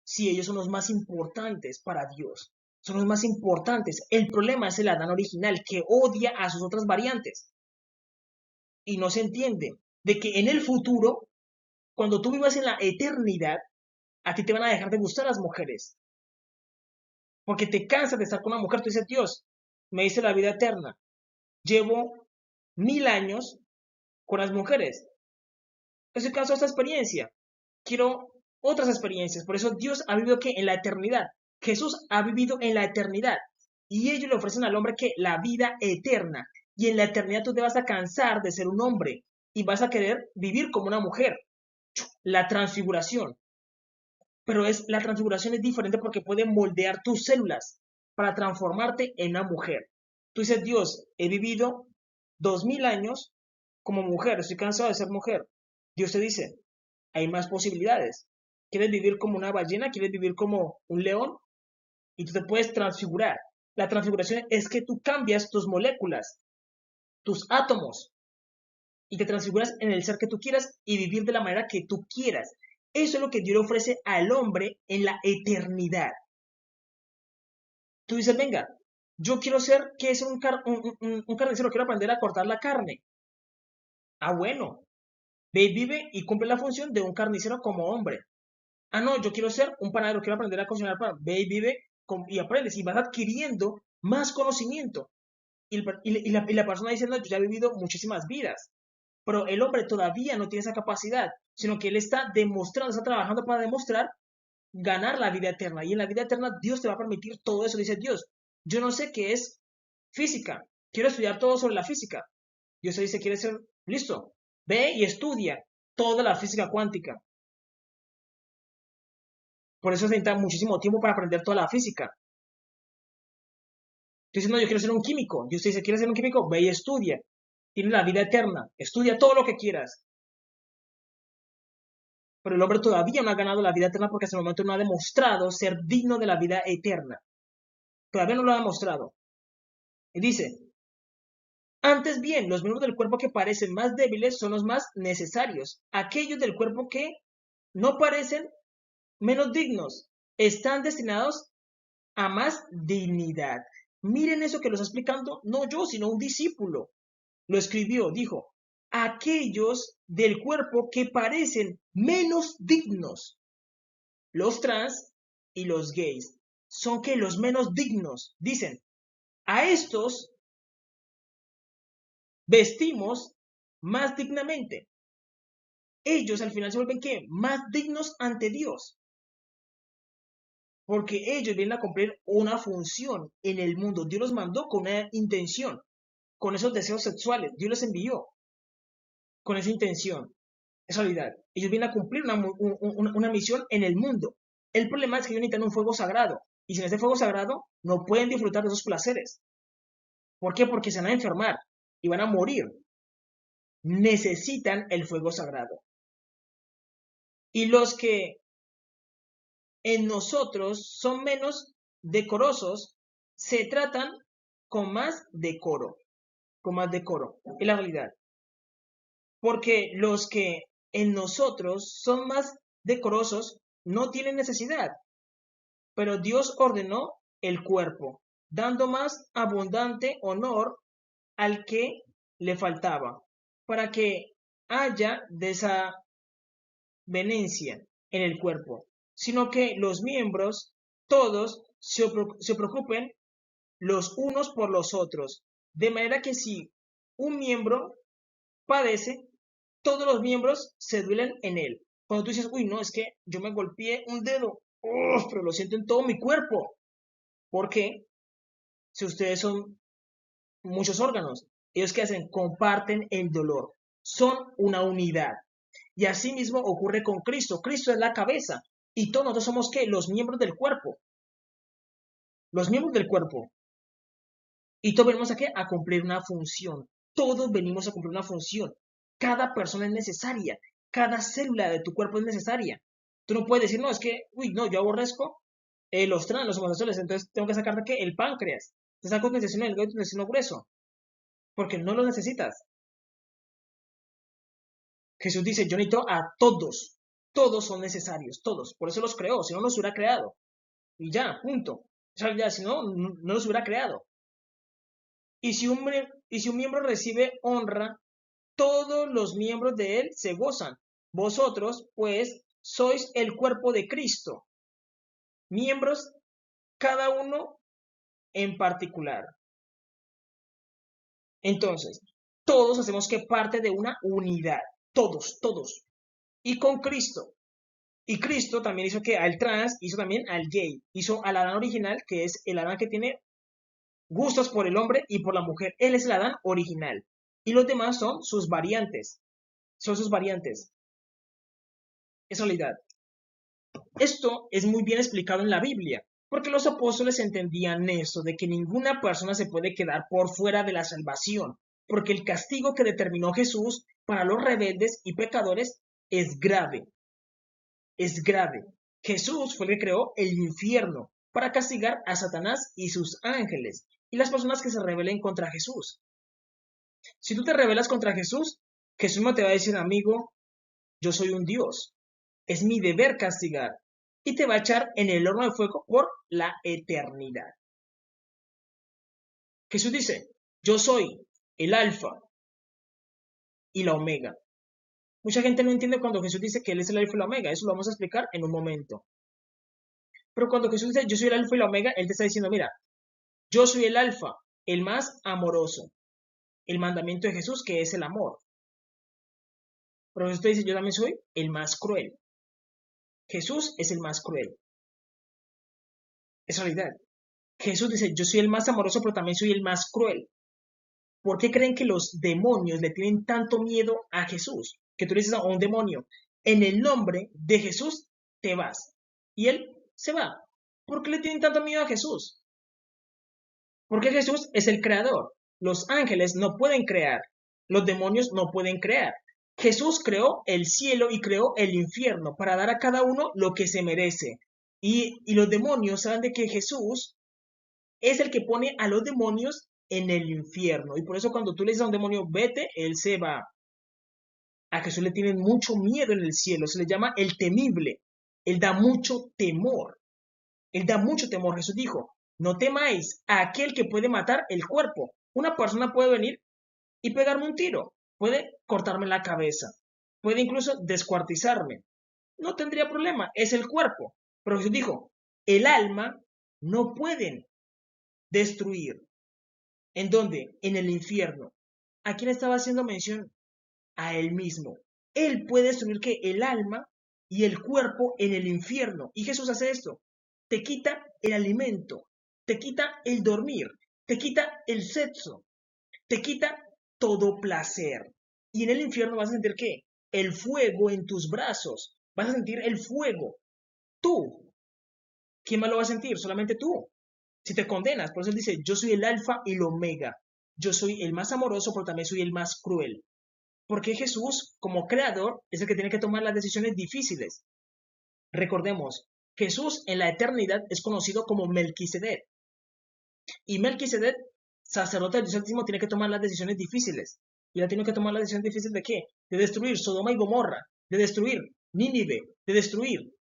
sí, ellos son los más importantes para Dios. Son los más importantes. El problema es el Adán original que odia a sus otras variantes. Y no se entiende de que en el futuro, cuando tú vivas en la eternidad, a ti te van a dejar de gustar las mujeres. Porque te cansas de estar con una mujer. Tú dices, Dios, me dice la vida eterna. Llevo 1000 años con las mujeres. Estoy cansado de esta experiencia. Quiero otras experiencias. Por eso Dios ha vivido que en la eternidad. Jesús ha vivido en la eternidad. Y ellos le ofrecen al hombre que la vida eterna. y en la eternidad tú te vas a cansar de ser un hombre y vas a querer vivir como una mujer. La transfiguración. Pero la transfiguración es diferente porque puede moldear tus células para transformarte en una mujer. Tú dices, Dios, he vivido 2000 años como mujer, estoy cansado de ser mujer. Dios te dice, hay más posibilidades. ¿Quieres vivir como una ballena? ¿Quieres vivir como un león? Y tú te puedes transfigurar. La transfiguración es que tú cambias tus moléculas, tus átomos, y te transfiguras en el ser que tú quieras y vivir de la manera que tú quieras. Eso es lo que Dios le ofrece al hombre en la eternidad. Tú dices, venga, yo quiero ser, ¿qué es un carnicero? Quiero aprender a cortar la carne. Ah, bueno, ve y vive y cumple la función de un carnicero como hombre. Ah, no, yo quiero ser un panadero, quiero aprender a cocinar pan. Ve y vive y aprendes y vas adquiriendo más conocimiento. Y la persona dice, no, yo ya he vivido muchísimas vidas. Pero el hombre todavía no tiene esa capacidad, sino que él está demostrando, está trabajando para demostrar ganar la vida eterna. Y en la vida eterna Dios te va a permitir todo eso. Dice Dios, yo no sé qué es física, quiero estudiar todo sobre la física. Dios te dice, ¿quieres ser listo? Ve y estudia toda la física cuántica. Por eso se necesita muchísimo tiempo para aprender toda la física. Tú dices, no, yo quiero ser un químico. Dios te dice, ¿quieres ser un químico? Ve y estudia. Tienes la vida eterna. Estudia todo lo que quieras. Pero el hombre todavía no ha ganado la vida eterna porque hasta el momento no ha demostrado ser digno de la vida eterna. Todavía no lo ha demostrado. Y dice, antes bien, los miembros del cuerpo que parecen más débiles son los más necesarios. Aquellos del cuerpo que no parecen menos dignos están destinados a más dignidad. Miren eso que lo está explicando, no yo, sino un discípulo. Lo escribió, dijo, aquellos del cuerpo que parecen menos dignos. Los trans y los gays son que los menos dignos. Dicen, a estos vestimos más dignamente. Ellos al final se vuelven ¿qué? Más dignos ante Dios. Porque ellos vienen a cumplir una función en el mundo. Dios los mandó con una intención, con esos deseos sexuales. Dios los envió con esa intención, esa realidad. Ellos vienen a cumplir una misión en el mundo. El problema es que ellos necesitan un fuego sagrado. Y sin ese fuego sagrado no pueden disfrutar de esos placeres. ¿Por qué? Porque se van a enfermar y van a morir. Necesitan el fuego sagrado. Y los que en nosotros son menos decorosos se tratan con más decoro. Con más decoro. Es la realidad. Porque los que en nosotros son más decorosos no tienen necesidad. Pero Dios ordenó el cuerpo, dando más abundante honor al que le faltaba, para que haya desavenencia en el cuerpo, sino que los miembros todos se preocupen los unos por los otros, de manera que si un miembro padece, todos los miembros se duelen en él. Cuando tú dices, uy, no, es que yo me golpeé un dedo, pero lo siento en todo mi cuerpo. ¿Por qué? Si ustedes son muchos órganos, ellos que hacen, comparten el dolor, son una unidad. Y así mismo ocurre con Cristo. Cristo es la cabeza y todos nosotros somos ¿qué? Los miembros del cuerpo. Los miembros del cuerpo. Y todos venimos aquí a cumplir una función. Todos venimos a cumplir una función. Cada persona es necesaria. Cada célula de tu cuerpo es necesaria. Tú no puedes decir, no, es que, uy, no, yo aborrezco los trans, los homosexuales, entonces tengo que sacarte ¿qué? El páncreas. Te saco tu intestino delgado y tu intestino grueso. Porque no lo necesitas. Jesús dice, yo necesito a todos. Todos son necesarios, todos. Por eso los creó, si no los hubiera creado. Y ya, punto. O sea, ya, si no, no los hubiera creado. Y si un miembro recibe honra, todos los miembros de él se gozan. Vosotros, pues, sois el cuerpo de Cristo, miembros cada uno en particular. Entonces, todos hacemos que parte de una unidad, todos, todos. Y con Cristo. Y Cristo también hizo que al trans, hizo también al gay, hizo al Adán original, que es el Adán que tiene gustos por el hombre y por la mujer. Él es el Adán original. Y los demás son sus variantes. Son sus variantes. Es realidad. Esto es muy bien explicado en la Biblia, porque los apóstoles entendían eso, de que ninguna persona se puede quedar por fuera de la salvación, porque el castigo que determinó Jesús para los rebeldes y pecadores es grave. Es grave. Jesús fue el que creó el infierno para castigar a Satanás y sus ángeles y las personas que se rebelen contra Jesús. Si tú te rebelas contra Jesús, Jesús no te va a decir, amigo, yo soy un Dios. Es mi deber castigar. Y te va a echar en el horno de fuego por la eternidad. Jesús dice, yo soy el alfa y la omega. Mucha gente no entiende cuando Jesús dice que Él es el alfa y la omega. Eso lo vamos a explicar en un momento. Pero cuando Jesús dice, yo soy el alfa y la omega, Él te está diciendo, mira, yo soy el alfa, el más amoroso. El mandamiento de Jesús, que es el amor. Pero Jesús te dice, yo también soy el más cruel. Jesús es el más cruel. Es realidad. Jesús dice, yo soy el más amoroso, pero también soy el más cruel. ¿Por qué creen que los demonios le tienen tanto miedo a Jesús? Que tú le dices a un demonio, en el nombre de Jesús te vas. Y él se va. ¿Por qué le tienen tanto miedo a Jesús? Porque Jesús es el creador. Los ángeles no pueden crear. Los demonios no pueden crear. Jesús creó el cielo y creó el infierno para dar a cada uno lo que se merece. Y los demonios saben de que Jesús es el que pone a los demonios en el infierno. Y por eso cuando tú le dices a un demonio, vete, él se va. A Jesús le tienen mucho miedo en el cielo. Se le llama el temible. Él da mucho temor. Él da mucho temor. Jesús dijo, no temáis a aquel que puede matar el cuerpo. Una persona puede venir y pegarme un tiro. Puede cortarme la cabeza. Puede incluso descuartizarme. No tendría problema. Es el cuerpo. Pero Jesús dijo, el alma no pueden destruir. ¿En dónde? En el infierno. ¿A quién estaba haciendo mención? A él mismo. Él puede destruir que el alma y el cuerpo en el infierno. Y Jesús hace esto. Te quita el alimento, te quita el dormir, te quita el sexo, te quita todo placer. Y en el infierno vas a sentir ¿qué? El fuego en tus brazos. Vas a sentir el fuego. Tú. ¿Quién más lo va a sentir? Solamente tú. Si te condenas, por eso él dice, yo soy el alfa y el omega. Yo soy el más amoroso, pero también soy el más cruel. Porque Jesús, como creador, es el que tiene que tomar las decisiones difíciles. Recordemos, Jesús en la eternidad es conocido como Melquisedec. Y Melquisedec, sacerdote del Dios Altísimo, tiene que tomar las decisiones difíciles. Y él tiene que tomar la decisión difícil de ¿qué? De destruir Sodoma y Gomorra, de destruir Nínive, de destruir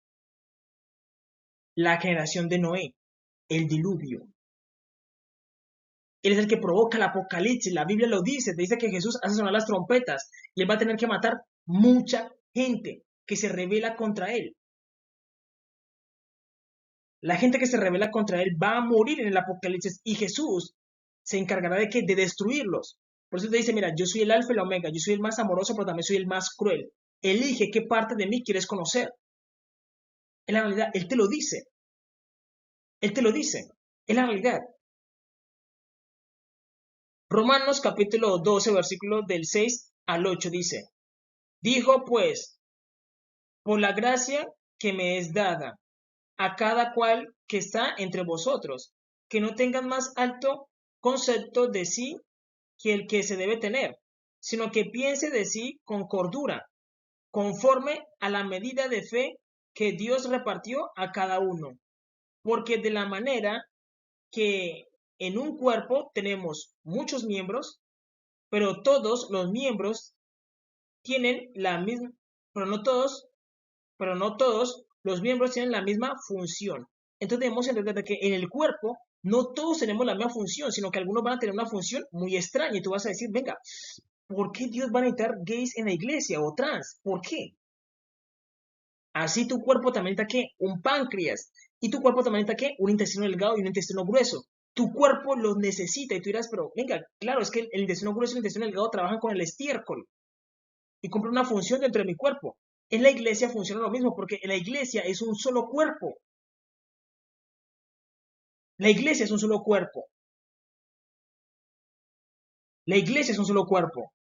la generación de Noé, el diluvio. Él es el que provoca el apocalipsis, la Biblia lo dice, te dice que Jesús hace sonar las trompetas y él va a tener que matar mucha gente que se rebela contra él. La gente que se rebela contra él va a morir en el apocalipsis y Jesús se encargará de de destruirlos. Por eso te dice, mira, yo soy el alfa y la omega, yo soy el más amoroso, pero también soy el más cruel. Elige qué parte de mí quieres conocer. En la realidad, él te lo dice. Él te lo dice. Es la realidad. Romanos capítulo 12, versículo del 6 al 8 dice, dijo pues, por la gracia que me es dada, a cada cual que está entre vosotros, que no tengan más alto concepto de sí que el que se debe tener, sino que piense de sí con cordura, conforme a la medida de fe que Dios repartió a cada uno. Porque de la manera que en un cuerpo tenemos muchos miembros, pero todos los miembros tienen la misma, pero no todos los miembros tienen la misma función. Entonces debemos entender que en el cuerpo no todos tenemos la misma función, sino que algunos van a tener una función muy extraña y tú vas a decir, venga, ¿por qué Dios va a necesitar gays en la iglesia o trans? ¿Por qué? Así tu cuerpo también necesita ¿qué? Un páncreas. Y tu cuerpo también necesita ¿qué? Un intestino delgado y un intestino grueso. Tu cuerpo los necesita y tú dirás, pero venga, claro, es que el intestino grueso y el intestino delgado trabajan con el estiércol y cumplen una función dentro de mi cuerpo. En la iglesia funciona lo mismo porque en la iglesia es un solo cuerpo. La iglesia es un solo cuerpo. La iglesia es un solo cuerpo.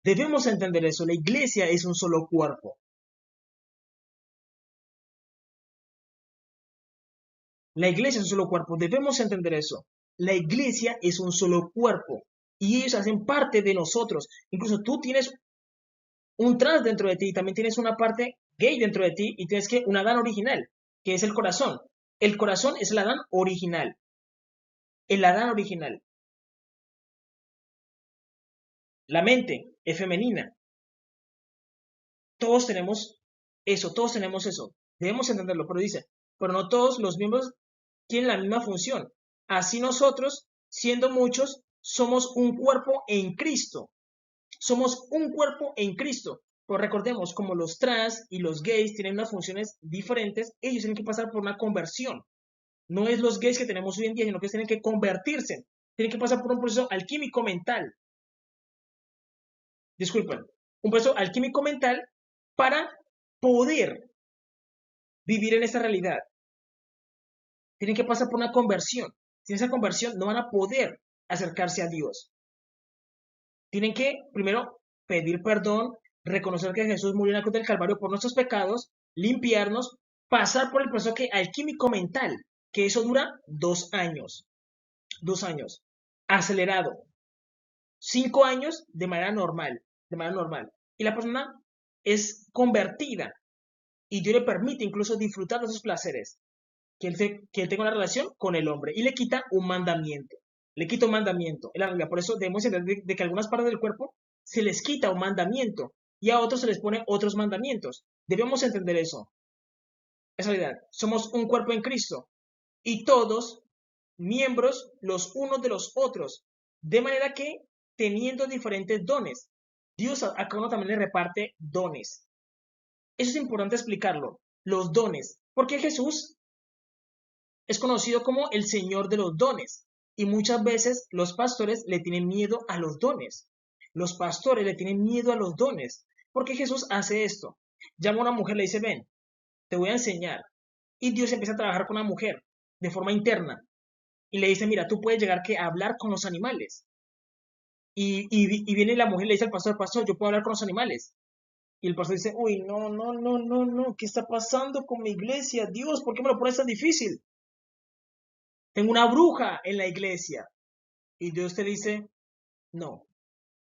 Debemos entender eso. La iglesia es un solo cuerpo. La iglesia es un solo cuerpo. Debemos entender eso. La iglesia es un solo cuerpo. Y ellos hacen parte de nosotros. Incluso tú tienes un trans dentro de ti y también tienes una parte gay dentro de ti y tienes que un Adán original, que es el corazón. El corazón es el Adán original. El Adán original. La mente es femenina. Todos tenemos eso. Debemos entenderlo, pero dice, pero no todos los miembros tienen la misma función. Así nosotros, siendo muchos, somos un cuerpo en Cristo. Somos un cuerpo en Cristo. Pero recordemos, como los trans y los gays tienen unas funciones diferentes, ellos tienen que pasar por una conversión. No es los gays que tenemos hoy en día, sino que tienen que convertirse. Tienen que pasar por un proceso alquímico mental. Disculpen, un proceso alquímico mental para poder vivir en esta realidad. Tienen que pasar por una conversión. Sin esa conversión no van a poder acercarse a Dios. Tienen que primero pedir perdón, reconocer que Jesús murió en la cruz del Calvario por nuestros pecados, limpiarnos, pasar por el proceso alquímico mental, que eso dura 2 años. 2 años. Acelerado. 5 años de manera normal. De manera normal. Y la persona es convertida y Dios le permite incluso disfrutar de esos placeres, que él tenga una relación con el hombre y le quita un mandamiento. Le quita un mandamiento en la realidad. Por eso debemos entender de que a algunas partes del cuerpo se les quita un mandamiento y a otros se les pone otros mandamientos. Debemos entender eso. Esa realidad. Somos un cuerpo en Cristo y todos miembros los unos de los otros. De manera que teniendo diferentes dones, Dios a cada uno también le reparte dones. Eso es importante explicarlo. Los dones. Porque Jesús es conocido como el Señor de los dones. Y muchas veces los pastores le tienen miedo a los dones. Los pastores le tienen miedo a los dones. Porque Jesús hace esto. Llama a una mujer, le dice, ven, te voy a enseñar. Y Dios empieza a trabajar con la mujer de forma interna. Y le dice, mira, tú puedes llegar a hablar con los animales. Y viene la mujer y le dice al pastor, yo puedo hablar con los animales. Y el pastor dice, uy, no, no, no, no, no, ¿qué está pasando con mi iglesia? Dios, ¿por qué me lo pones tan difícil? Tengo una bruja en la iglesia. Y Dios te dice, no,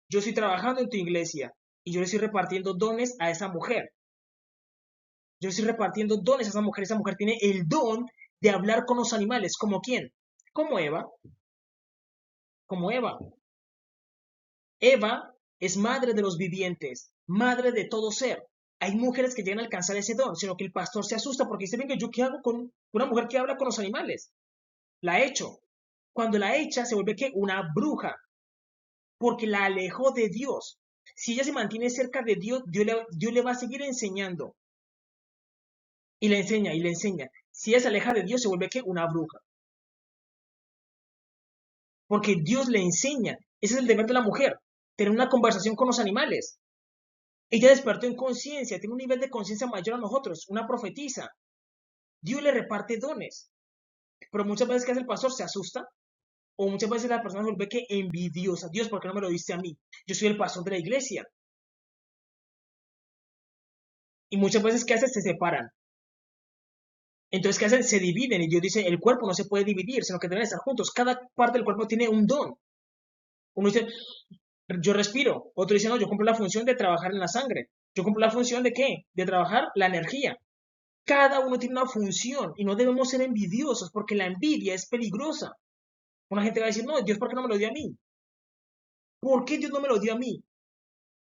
yo estoy trabajando en tu iglesia y yo le estoy repartiendo dones a esa mujer. Yo le estoy repartiendo dones a esa mujer. Esa mujer tiene el don de hablar con los animales. ¿Como quién? Como Eva. Como Eva. Eva es madre de los vivientes, madre de todo ser. Hay mujeres que llegan a alcanzar ese don, sino que el pastor se asusta porque dice, venga, ¿yo qué hago con una mujer que habla con los animales? La echo. Cuando la echa, se vuelve que una bruja, porque la alejó de Dios. Si ella se mantiene cerca de Dios, Dios le va a seguir enseñando. Y le enseña, y le enseña. Si ella se aleja de Dios, se vuelve que una bruja. Porque Dios le enseña. Ese es el deber de la mujer, tener una conversación con los animales. Ella despertó en conciencia, tiene un nivel de conciencia mayor a nosotros, una profetisa. Dios le reparte dones. Pero muchas veces, ¿qué hace el pastor? Se asusta. O muchas veces la persona se vuelve que envidiosa. Dios, ¿por qué no me lo diste a mí? Yo soy el pastor de la iglesia. Y muchas veces, ¿qué hacen? Se separan. Entonces, ¿qué hacen? Se dividen. Y Dios dice, el cuerpo no se puede dividir, sino que deben estar juntos. Cada parte del cuerpo tiene un don. Uno dice, yo respiro. Otro dice, no, yo cumplo la función de trabajar en la sangre. Yo cumplo la función de ¿qué? De trabajar la energía. Cada uno tiene una función y no debemos ser envidiosos porque la envidia es peligrosa. Una gente va a decir, no, Dios, ¿por qué no me lo dio a mí? ¿Por qué Dios no me lo dio a mí?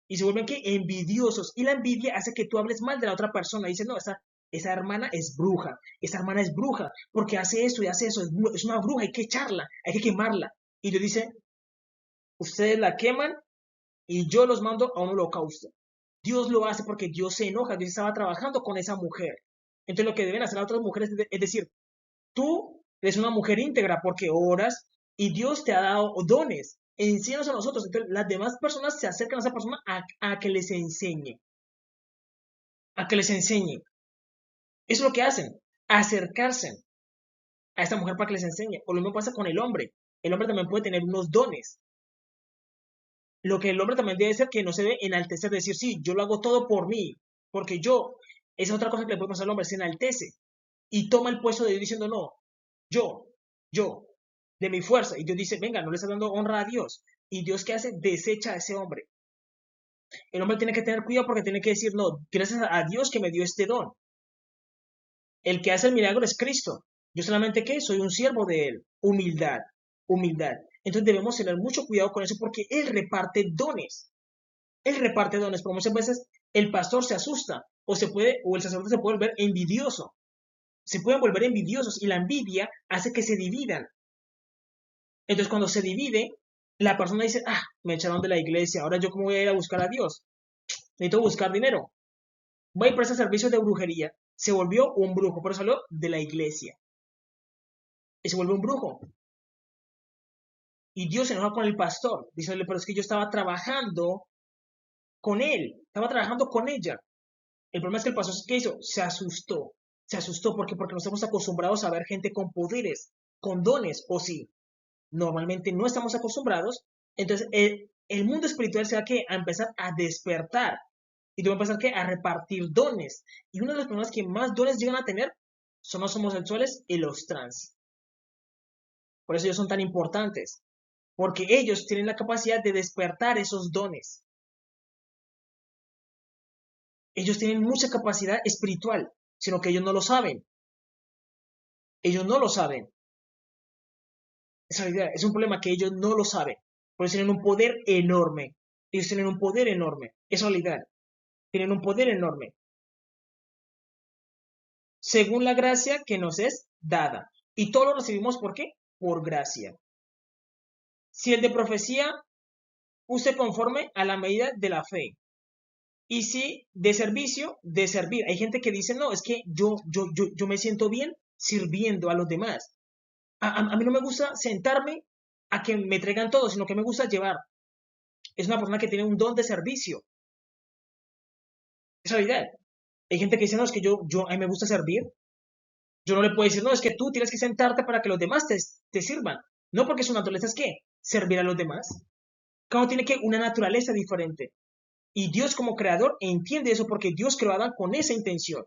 Y se vuelven que envidiosos. Y la envidia hace que tú hables mal de la otra persona. Y dices, no, esa hermana es bruja. Esa hermana es bruja porque hace esto y hace eso. Es una bruja, hay que echarla, hay que quemarla. Y Dios dice, ustedes la queman y yo los mando a un holocausto. Dios lo hace porque Dios se enoja. Dios estaba trabajando con esa mujer. Entonces lo que deben hacer las otras mujeres es decir, tú eres una mujer íntegra porque oras y Dios te ha dado dones. Enséñanos a nosotros. Entonces, las demás personas se acercan a esa persona a que les enseñe. A que les enseñe. Eso es lo que hacen. Acercarse a esta mujer para que les enseñe. O lo mismo pasa con el hombre. el hombre también puede tener unos dones. Lo que el hombre también debe ser que no se debe enaltecer, decir, sí, yo lo hago todo por mí, porque yo, esa es otra cosa que le puede pasar al hombre, se enaltece y toma el puesto de Dios diciendo, no, yo, yo, de mi fuerza. Y Dios dice, venga, no le está dando honra a Dios. Y Dios, ¿qué hace? Desecha a ese hombre. El hombre tiene que tener cuidado porque tiene que decir, no, gracias a Dios que me dio este don. El que hace el milagro es Cristo. Yo solamente, ¿qué? Soy un siervo de Él. Humildad, humildad. Entonces debemos tener mucho cuidado con eso porque Él reparte dones. Él reparte dones, pero muchas veces el pastor se asusta o el sacerdote se puede volver envidioso. Se pueden volver envidiosos y la envidia hace que se dividan. Entonces cuando se divide, la persona dice, me echaron de la iglesia, ahora yo cómo voy a ir a buscar a Dios. Necesito buscar dinero. Voy a prestar servicios de brujería. Se volvió un brujo, pero salió de la iglesia. Y se vuelve un brujo. Y Dios se enoja con el pastor. Dice, pero es que yo estaba trabajando con él, estaba trabajando con ella. El problema es que el pastor, ¿qué hizo? Se asustó. Se asustó porque no estamos acostumbrados a ver gente con poderes, con dones, o sí. Normalmente no estamos acostumbrados. Entonces, el mundo espiritual se va a empezar a despertar. Y te va a empezar a repartir dones. Y una de las personas que más dones llegan a tener son los homosexuales y los trans. Por eso ellos son tan importantes. Porque ellos tienen la capacidad de despertar esos dones. Ellos tienen mucha capacidad espiritual, sino que ellos no lo saben. Ellos no lo saben. Esa es un problema que ellos no lo saben. Por eso tienen un poder enorme. Ellos tienen un poder enorme. Es realidad. Tienen un poder enorme. Según la gracia que nos es dada. Y todo lo recibimos, ¿por qué? Por gracia. Si el de profecía, use conforme a la medida de la fe. Y si de servicio, de servir. Hay gente que dice, no, es que yo me siento bien sirviendo a los demás. A mí no me gusta sentarme a que me traigan todo, sino que me gusta llevar. Es una persona que tiene un don de servicio. Es realidad. Hay gente que dice, no, es que a mí me gusta servir. Yo no le puedo decir, no, es que tú tienes que sentarte para que los demás te sirvan. No, porque su naturaleza es ¿qué? Servir a los demás. Cada uno tiene que una naturaleza diferente. Y Dios como creador entiende eso porque Dios creó a Adán con esa intención.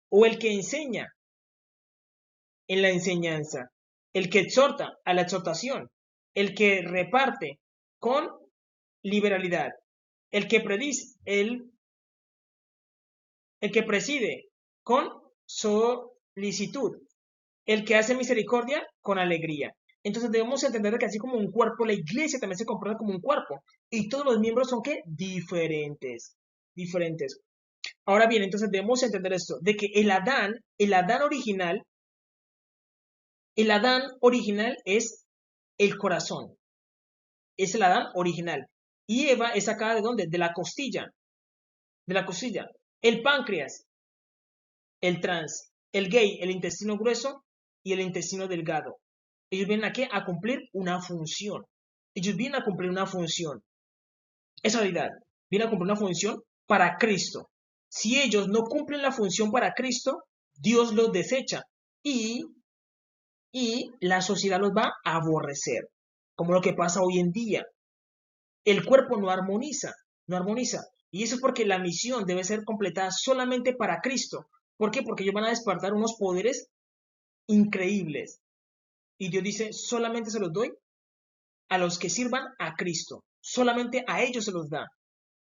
O el que enseña en la enseñanza, el que exhorta a la exhortación, el que reparte con liberalidad, el que predice, el que preside con solicitud, el que hace misericordia con alegría. Entonces debemos entender que así como un cuerpo, la iglesia también se comporta como un cuerpo. Y todos los miembros son ¿qué? Diferentes. Diferentes. Ahora bien, entonces debemos entender esto, de que el Adán original es el corazón. Es el Adán original. Y Eva es sacada ¿de dónde? De la costilla. De la costilla. El páncreas, el trans, el gay, el intestino grueso y el intestino delgado. Ellos vienen aquí a cumplir una función. Ellos vienen a cumplir una función. Es realidad. Vienen a cumplir una función para Cristo. Si ellos no cumplen la función para Cristo, Dios los desecha y la sociedad los va a aborrecer. Como lo que pasa hoy en día. El cuerpo no armoniza, no armoniza. Y eso es porque la misión debe ser completada solamente para Cristo. ¿Por qué? Porque ellos van a despertar unos poderes increíbles. Y Dios dice, solamente se los doy a los que sirvan a Cristo. Solamente a ellos se los da,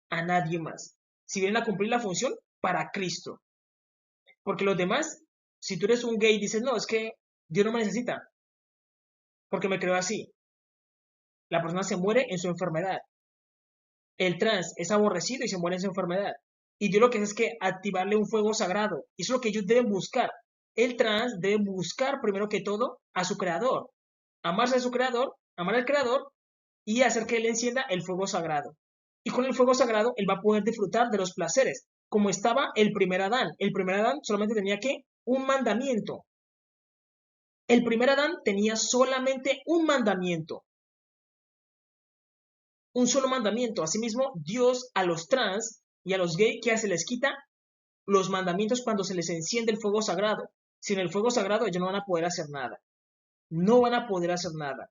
a nadie más. Si vienen a cumplir la función, para Cristo. Porque los demás, si tú eres un gay y dices, no, es que Dios no me necesita, porque me creó así. La persona se muere en su enfermedad. El trans es aborrecido y se muere en su enfermedad. Y Dios lo que hace es que activarle un fuego sagrado. Eso es lo que ellos deben buscar. El trans debe buscar primero que todo a su creador. Amarse a su creador, amar al creador y hacer que él encienda el fuego sagrado. Y con el fuego sagrado él va a poder disfrutar de los placeres, como estaba el primer Adán. El primer Adán solamente tenía que un mandamiento. El primer Adán tenía solamente un mandamiento. Un solo mandamiento. Asimismo, Dios a los trans y a los gays, ¿qué hace? Les quita los mandamientos cuando se les enciende el fuego sagrado. Sin el fuego sagrado ellos no van a poder hacer nada. no van a poder hacer nada.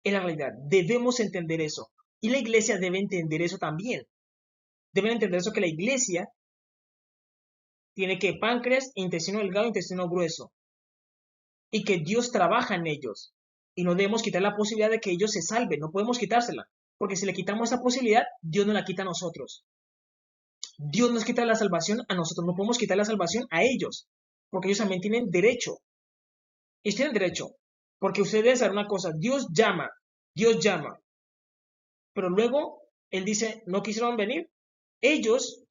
Es la realidad. Debemos entender eso. Y la iglesia debe entender eso también. Deben entender eso, que la iglesia tiene que páncreas, intestino delgado, intestino grueso. Y que Dios trabaja en ellos. Y no debemos quitar la posibilidad de que ellos se salven. No podemos quitársela. Porque si le quitamos esa posibilidad, Dios nos la quita a nosotros. Dios nos quita la salvación a nosotros. No podemos quitar la salvación a ellos. Porque ellos también tienen derecho. Ellos tienen derecho. Porque ustedes deben saber una cosa. Dios llama. Dios llama. Pero luego Él dice, no quisieron venir. Ellos,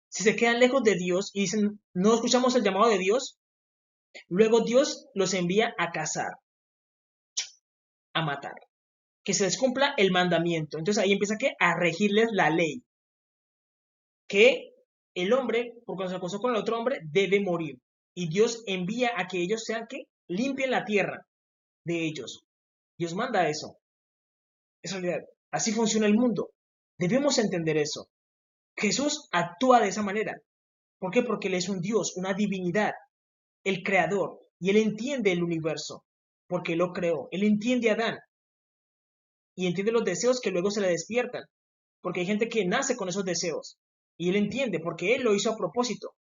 si se quedan lejos de Dios y dicen, no escuchamos el llamado de Dios, luego Dios los envía a cazar, a matar. Que se les cumpla el mandamiento. Entonces ahí empieza a regirles la ley. Que el hombre, porque se acostó con el otro hombre, debe morir. Y Dios envía a que ellos sean que limpien la tierra de ellos. Dios manda eso. Es realidad. Así funciona el mundo. Debemos entender eso. Jesús actúa de esa manera. ¿Por qué? Porque Él es un Dios, una divinidad, el creador. Y Él entiende el universo. Porque Él lo creó. Él entiende a Adán. Y entiende los deseos que luego se le despiertan. Porque hay gente que nace con esos deseos. Y Él entiende, porque Él lo hizo a propósito.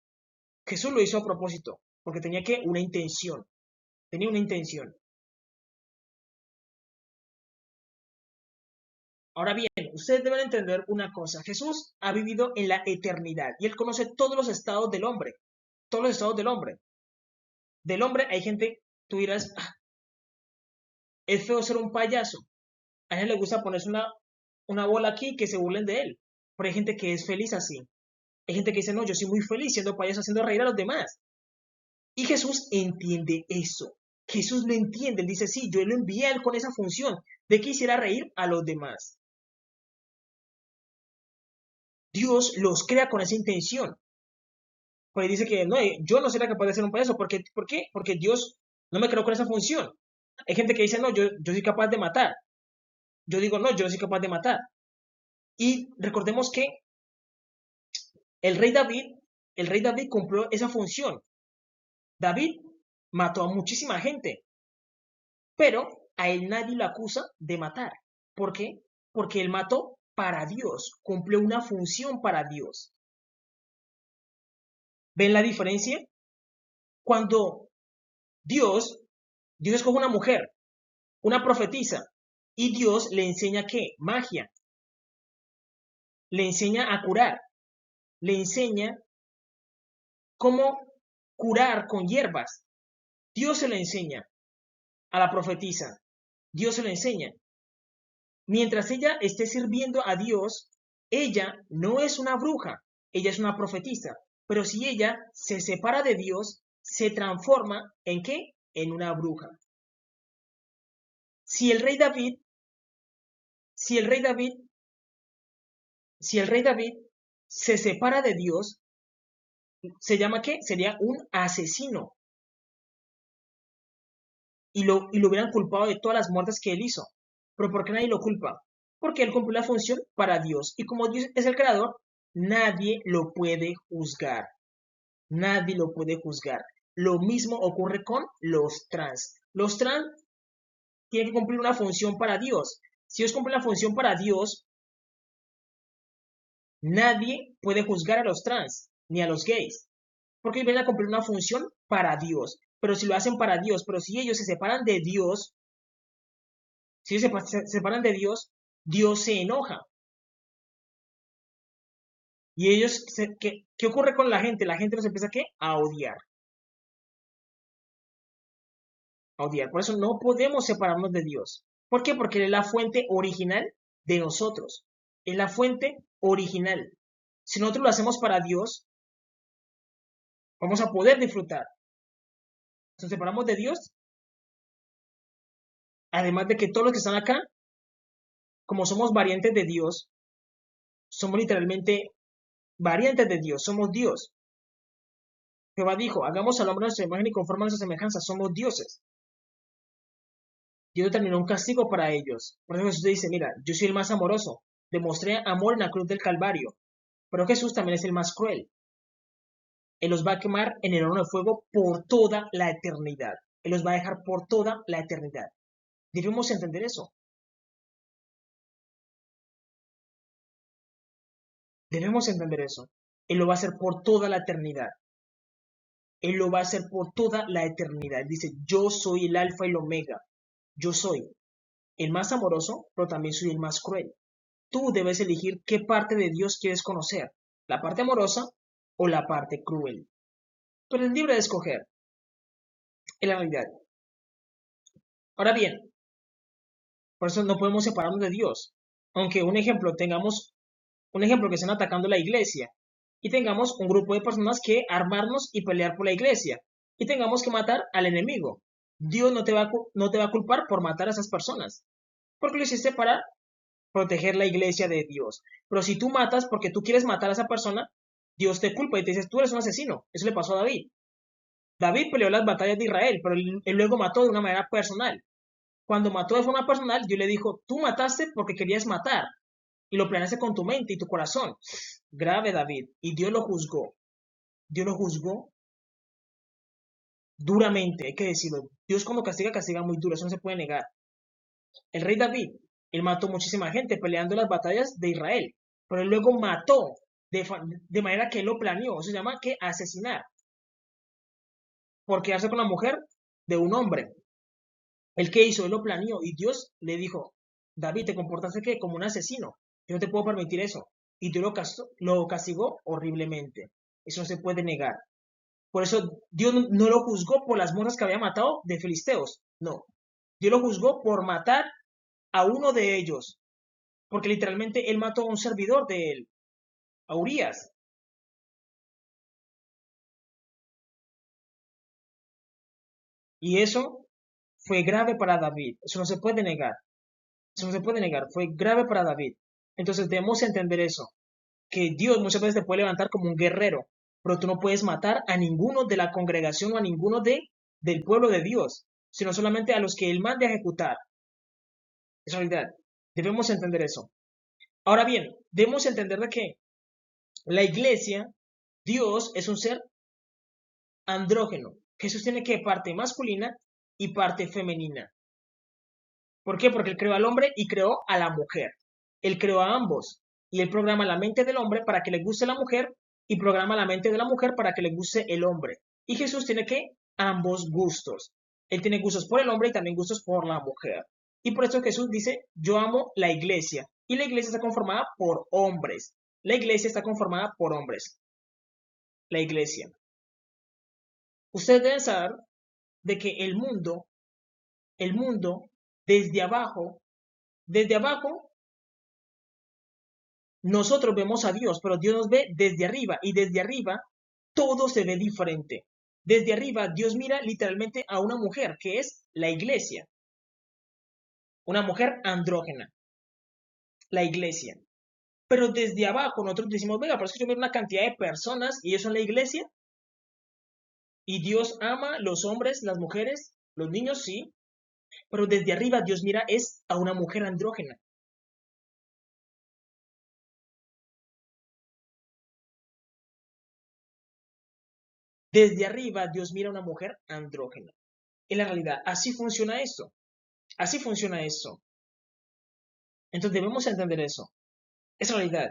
Jesús lo hizo a propósito. Porque tenía una intención. Tenía una intención. Ahora bien, ustedes deben entender una cosa. Jesús ha vivido en la eternidad y Él conoce todos los estados del hombre. Todos los estados del hombre. Del hombre hay gente, tú dirás, es feo ser un payaso. A él le gusta ponerse una bola aquí y que se burlen de él. Pero hay gente que es feliz así. Hay gente que dice, no, yo soy muy feliz siendo payaso, haciendo reír a los demás. Y Jesús entiende eso. Jesús lo entiende. Él dice, sí, yo lo envié a Él con esa función de que hiciera reír a los demás. Dios los crea con esa intención. Pues dice que no, yo no seré capaz de ser un payaso. ¿Por qué? Porque Dios no me creó con esa función. Hay gente que dice, no, yo soy capaz de matar. Yo digo, no, yo no soy capaz de matar. Y recordemos que el rey David cumplió esa función. David mató a muchísima gente, pero a él nadie lo acusa de matar. ¿Por qué? Porque él mató para Dios, cumplió una función para Dios. ¿Ven la diferencia? Cuando Dios escoge una mujer, una profetisa, y Dios le enseña ¿qué? Magia. Le enseña a curar. Le enseña cómo curar con hierbas. Dios se lo enseña a la profetisa. Dios se lo enseña. Mientras ella esté sirviendo a Dios, ella no es una bruja, ella es una profetisa. Pero si ella se separa de Dios, se transforma ¿en qué? En una bruja. Si el rey David, si el rey David, si el rey David se separa de Dios, ¿se llama qué? Sería un asesino. Y lo hubieran culpado de todas las muertes que él hizo. ¿Pero por qué nadie lo culpa? Porque él cumplió la función para Dios. Y como Dios es el creador, nadie lo puede juzgar. Nadie lo puede juzgar. Lo mismo ocurre con los trans. Los trans tienen que cumplir una función para Dios. Si ellos cumplen la función para Dios, nadie puede juzgar a los trans, ni a los gays. Porque ellos vienen a cumplir una función para Dios. Pero si lo hacen para Dios, pero si ellos se separan de Dios, si ellos se separan de Dios, Dios se enoja. Y ellos, ¿qué ocurre con la gente? La gente los empieza a odiar. A odiar. Por eso no podemos separarnos de Dios. ¿Por qué? Porque Él es la fuente original de nosotros. Es la fuente original. Si nosotros lo hacemos para Dios, vamos a poder disfrutar. Si nos separamos de Dios, además de que todos los que están acá, como somos variantes de Dios, somos literalmente variantes de Dios, somos Dios. Jehová dijo, hagamos al hombre a nuestra imagen y conforme a nuestra semejanza, somos dioses. Dios determinó un castigo para ellos. Por eso Jesús dice, mira, yo soy el más amoroso. Demostré amor en la cruz del Calvario. Pero Jesús también es el más cruel. Él los va a quemar en el horno de fuego por toda la eternidad. Él los va a dejar por toda la eternidad. Debemos entender eso. Debemos entender eso. Él lo va a hacer por toda la eternidad. Él lo va a hacer por toda la eternidad. Él dice, yo soy el alfa y el omega. Yo soy el más amoroso, pero también soy el más cruel. Tú debes elegir qué parte de Dios quieres conocer, la parte amorosa o la parte cruel. Pero es libre de escoger, en la realidad. Ahora bien, por eso no podemos separarnos de Dios. Aunque tengamos un ejemplo que estén atacando la iglesia y tengamos un grupo de personas que armarnos y pelear por la iglesia y tengamos que matar al enemigo. Dios no te va a culpar por matar a esas personas, porque lo hiciste para proteger la iglesia de Dios. Pero si tú matas porque tú quieres matar a esa persona, Dios te culpa y te dice, tú eres un asesino. Eso le pasó a David. David peleó las batallas de Israel, pero él luego mató de una manera personal. Cuando mató de forma personal, Dios le dijo, tú mataste porque querías matar y lo planeaste con tu mente y tu corazón. Grave, David. Y Dios lo juzgó. Dios lo juzgó duramente, hay que decirlo. Dios cuando castiga, castiga muy duro, eso no se puede negar. El rey David, él mató muchísima gente peleando las batallas de Israel, pero él luego mató de manera que él lo planeó. Eso se llama que asesinar, por quedarse con la mujer de un hombre. ¿El que hizo? Él lo planeó y Dios le dijo, David, te comportaste que como un asesino. Yo no te puedo permitir eso. Y Dios lo castigó horriblemente. Eso no se puede negar. Por eso Dios no lo juzgó por las monjas que había matado de filisteos. No. Dios lo juzgó por matar a uno de ellos. Porque literalmente él mató a un servidor de él, a Urias. Y eso fue grave para David. Eso no se puede negar. Eso no se puede negar. Fue grave para David. Entonces debemos entender eso. Que Dios muchas veces te puede levantar como un guerrero, pero tú no puedes matar a ninguno de la congregación o a ninguno del pueblo de Dios, sino solamente a los que Él mande a ejecutar. Es realidad. Debemos entender eso. Ahora bien, debemos entender de que la iglesia, Dios es un ser andrógeno. Jesús tiene que parte masculina y parte femenina. ¿Por qué? Porque Él creó al hombre y creó a la mujer. Él creó a ambos. Y Él programa la mente del hombre para que le guste la mujer y programa la mente de la mujer para que le guste el hombre. Y Jesús tiene que ambos gustos. Él tiene gustos por el hombre y también gustos por la mujer. Y por eso Jesús dice, yo amo la iglesia. Y la iglesia está conformada por hombres. La iglesia está conformada por hombres. La iglesia. Ustedes deben saber de que el mundo, desde abajo, nosotros vemos a Dios, pero Dios nos ve desde arriba y desde arriba todo se ve diferente. Desde arriba Dios mira literalmente a una mujer que es la iglesia, una mujer andrógena, la iglesia. Pero desde abajo nosotros decimos, venga, pero es que yo miro una cantidad de personas y eso es la iglesia. Y Dios ama los hombres, las mujeres, los niños, sí. Pero desde arriba Dios mira es a una mujer andrógena. Desde arriba Dios mira a una mujer andrógena. En la realidad, así funciona esto. Así funciona esto. Entonces debemos entender eso. Es realidad.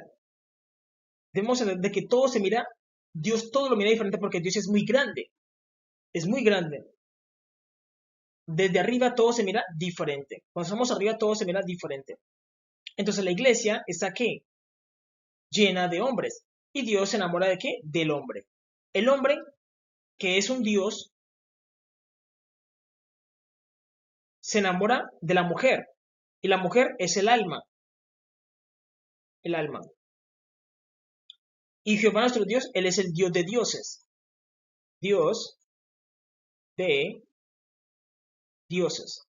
Debemos entender de que todo se mira, Dios todo lo mira diferente porque Dios es muy grande. Es muy grande. Desde arriba todo se mira diferente. Cuando estamos arriba todo se mira diferente. Entonces la iglesia está ¿qué? Llena de hombres. ¿Y Dios se enamora de qué? Del hombre. El hombre, que es un Dios, se enamora de la mujer. Y la mujer es el alma. El alma. Y Jehová nuestro Dios, Él es el Dios de dioses. Dios de dioses.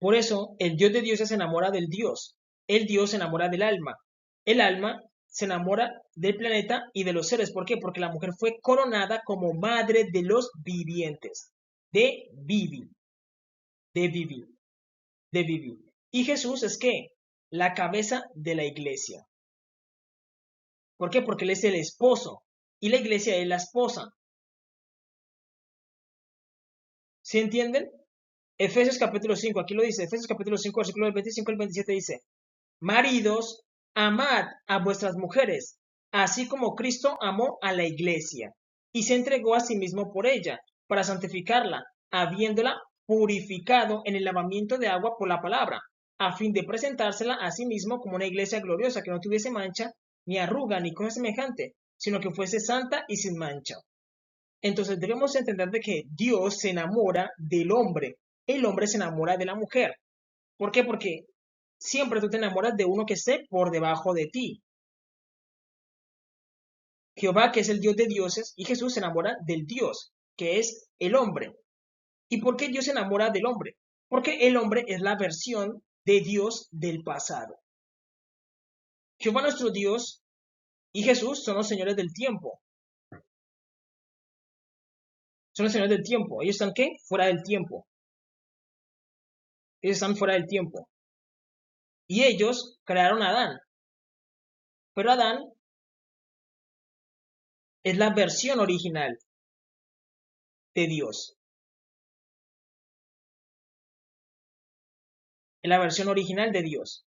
Por eso, el Dios de dioses se enamora del Dios. El Dios se enamora del alma. El alma se enamora del planeta y de los seres. ¿Por qué? Porque la mujer fue coronada como madre de los vivientes. De Vivi. De Vivi. De Vivi. Y Jesús es ¿qué? La cabeza de la iglesia. ¿Por qué? Porque Él es el esposo. y la iglesia es la esposa. ¿Sí entienden? Efesios capítulo 5, aquí lo dice, Efesios capítulo 5, versículo del 25 al 27 dice, maridos, amad a vuestras mujeres, así como Cristo amó a la iglesia y se entregó a sí mismo por ella, para santificarla, habiéndola purificado en el lavamiento de agua por la palabra, a fin de presentársela a sí mismo como una iglesia gloriosa que no tuviese mancha, ni arruga, ni cosa semejante, sino que fuese santa y sin mancha. Entonces debemos entender de que Dios se enamora del hombre, el hombre se enamora de la mujer. ¿Por qué? Porque siempre tú te enamoras de uno que esté por debajo de ti. Jehová, que es el Dios de dioses, y Jesús se enamora del Dios, que es el hombre. ¿Y por qué Dios se enamora del hombre? Porque el hombre es la versión de Dios del pasado. Jehová nuestro Dios y Jesús son los señores del tiempo. Son los señores del tiempo. ¿Ellos están qué? Fuera del tiempo. Ellos están fuera del tiempo. Y ellos crearon a Adán. Pero Adán es la versión original de Dios. Es la versión original de Dios.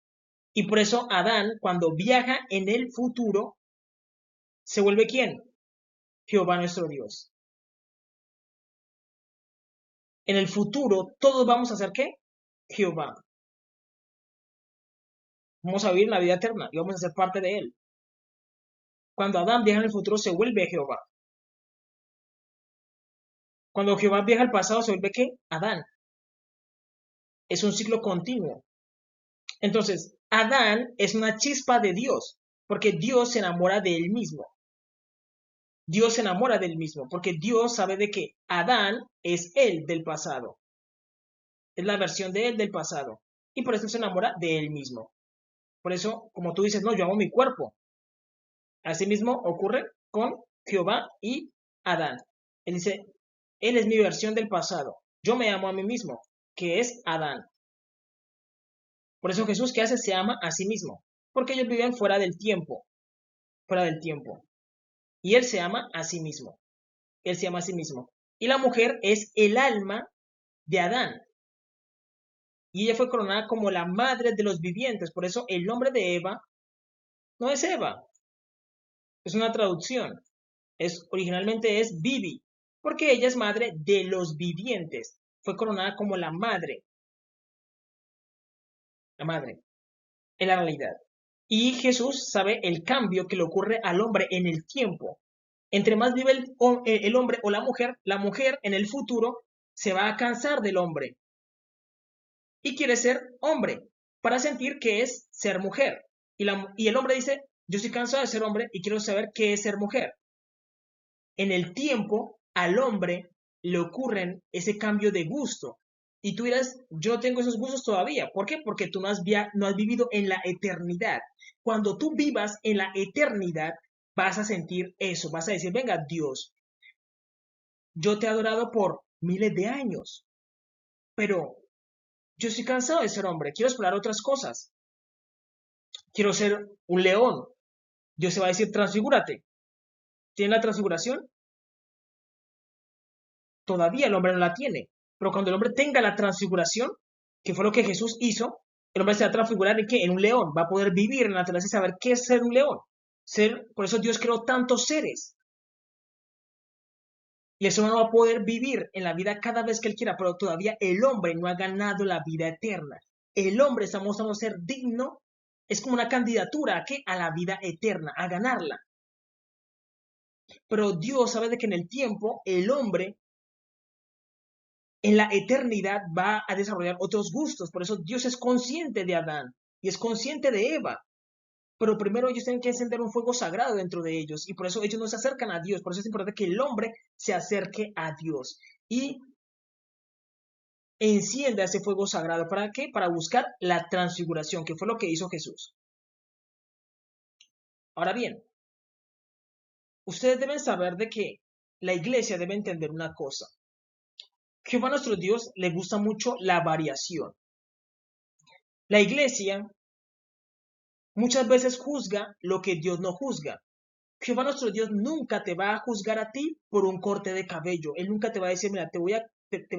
Y por eso Adán, cuando viaja en el futuro, se vuelve ¿quién? Jehová nuestro Dios. En el futuro, todos vamos a ser ¿qué? Jehová. Vamos a vivir la vida eterna y vamos a ser parte de él. Cuando Adán viaja en el futuro, se vuelve Jehová. Cuando Jehová viaja al pasado, se vuelve ¿qué? Adán. Es un ciclo continuo. Entonces, Adán es una chispa de Dios, porque Dios se enamora de él mismo. Dios se enamora del mismo, porque Dios sabe de que Adán es él del pasado. Es la versión de él del pasado. Y por eso se enamora de él mismo. Por eso, como tú dices, no, yo amo mi cuerpo. Asimismo ocurre con Jehová y Adán. Él dice, él es mi versión del pasado. Yo me amo a mí mismo, que es Adán. Por eso Jesús, ¿qué hace? Se ama a sí mismo. Porque ellos viven fuera del tiempo. Fuera del tiempo. Y él se ama a sí mismo. Él se ama a sí mismo. Y la mujer es el alma de Adán. Y ella fue coronada como la madre de los vivientes. Por eso el nombre de Eva no es Eva. Es una traducción. Originalmente es Vivi. Porque ella es madre de los vivientes. Fue coronada como la madre. La madre. En la realidad. Y Jesús sabe el cambio que le ocurre al hombre en el tiempo. Entre más vive el hombre o la mujer en el futuro se va a cansar del hombre y quiere ser hombre para sentir que es ser mujer. Y el hombre dice, yo estoy cansado de ser hombre y quiero saber qué es ser mujer. En el tiempo, al hombre le ocurren ese cambio de gusto. Y tú dirás, yo no tengo esos gustos todavía. ¿Por qué? Porque tú no has vivido en la eternidad. Cuando tú vivas en la eternidad, vas a sentir eso. Vas a decir, venga, Dios, yo te he adorado por miles de años, pero yo estoy cansado de ser hombre. Quiero explorar otras cosas. Quiero ser un león. Dios se va a decir, transfigúrate. ¿Tiene la transfiguración? Todavía el hombre no la tiene. Pero cuando el hombre tenga la transfiguración, que fue lo que Jesús hizo, el hombre se va a transfigurar en qué? En un león. Va a poder vivir en la naturaleza y saber qué es ser un león. Por eso Dios creó tantos seres. Y eso no va a poder vivir en la vida cada vez que él quiera, pero todavía el hombre no ha ganado la vida eterna. El hombre está mostrando ser digno, es como una candidatura a la vida eterna, a ganarla. Pero Dios sabe de que en el tiempo el hombre en la eternidad va a desarrollar otros gustos. Por eso Dios es consciente de Adán y es consciente de Eva. Pero primero ellos tienen que encender un fuego sagrado dentro de ellos y por eso ellos no se acercan a Dios. Por eso es importante que el hombre se acerque a Dios y encienda ese fuego sagrado. ¿Para qué? Para buscar la transfiguración, que fue lo que hizo Jesús. Ahora bien, ustedes deben saber de que la iglesia debe entender una cosa. Jehová nuestro Dios le gusta mucho la variación. La iglesia muchas veces juzga lo que Dios no juzga. Jehová nuestro Dios nunca te va a juzgar a ti por un corte de cabello. Él nunca te va a decir, mira, te voy a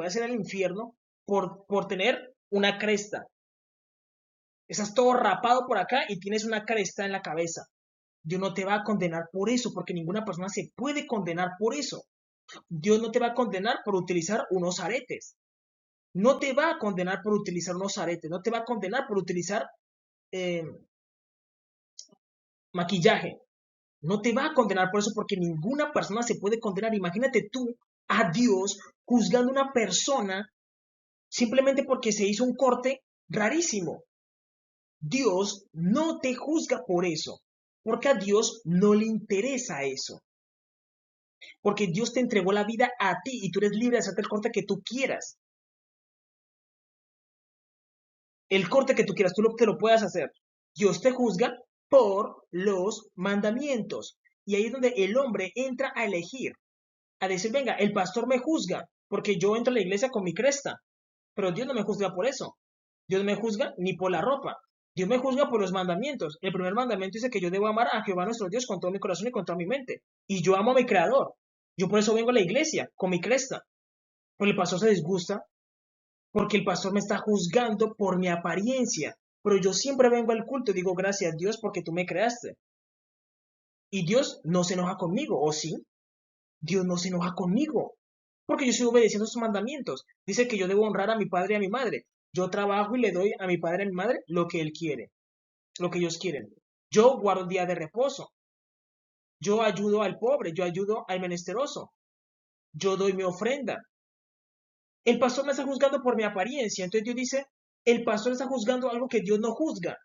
hacer al infierno por tener una cresta. Estás todo rapado por acá y tienes una cresta en la cabeza. Dios no te va a condenar por eso, porque ninguna persona se puede condenar por eso. Dios no te va a condenar por utilizar unos aretes. No te va a condenar por utilizar unos aretes. No te va a condenar por utilizar eh, maquillaje. No te va a condenar por eso porque ninguna persona se puede condenar. Imagínate tú a Dios juzgando a una persona simplemente porque se hizo un corte rarísimo. Dios no te juzga por eso, porque a Dios no le interesa eso. Porque Dios te entregó la vida a ti y tú eres libre de hacerte el corte que tú quieras. El corte que tú quieras, te lo puedas hacer. Dios te juzga por los mandamientos. Y ahí es donde el hombre entra a elegir, a decir, venga, el pastor me juzga porque yo entro a la iglesia con mi cresta, pero Dios no me juzga por eso. Dios no me juzga ni por la ropa. Dios me juzga por los mandamientos. El primer mandamiento dice que yo debo amar a Jehová nuestro Dios con todo mi corazón y con toda mi mente. Y yo amo a mi creador. Yo por eso vengo a la iglesia con mi cresta. Pero el pastor se disgusta porque el pastor me está juzgando por mi apariencia. Pero yo siempre vengo al culto y digo, gracias a Dios porque tú me creaste. Y Dios no se enoja conmigo, ¿o sí? Dios no se enoja conmigo, porque yo estoy obedeciendo sus mandamientos. Dice que yo debo honrar a mi padre y a mi madre. Yo trabajo y le doy a mi padre y a mi madre lo que él quiere, lo que ellos quieren. Yo guardo el día de reposo. Yo ayudo al pobre, yo ayudo al menesteroso. Yo doy mi ofrenda. El pastor me está juzgando por mi apariencia. Entonces Dios dice, el pastor está juzgando algo que Dios no juzga.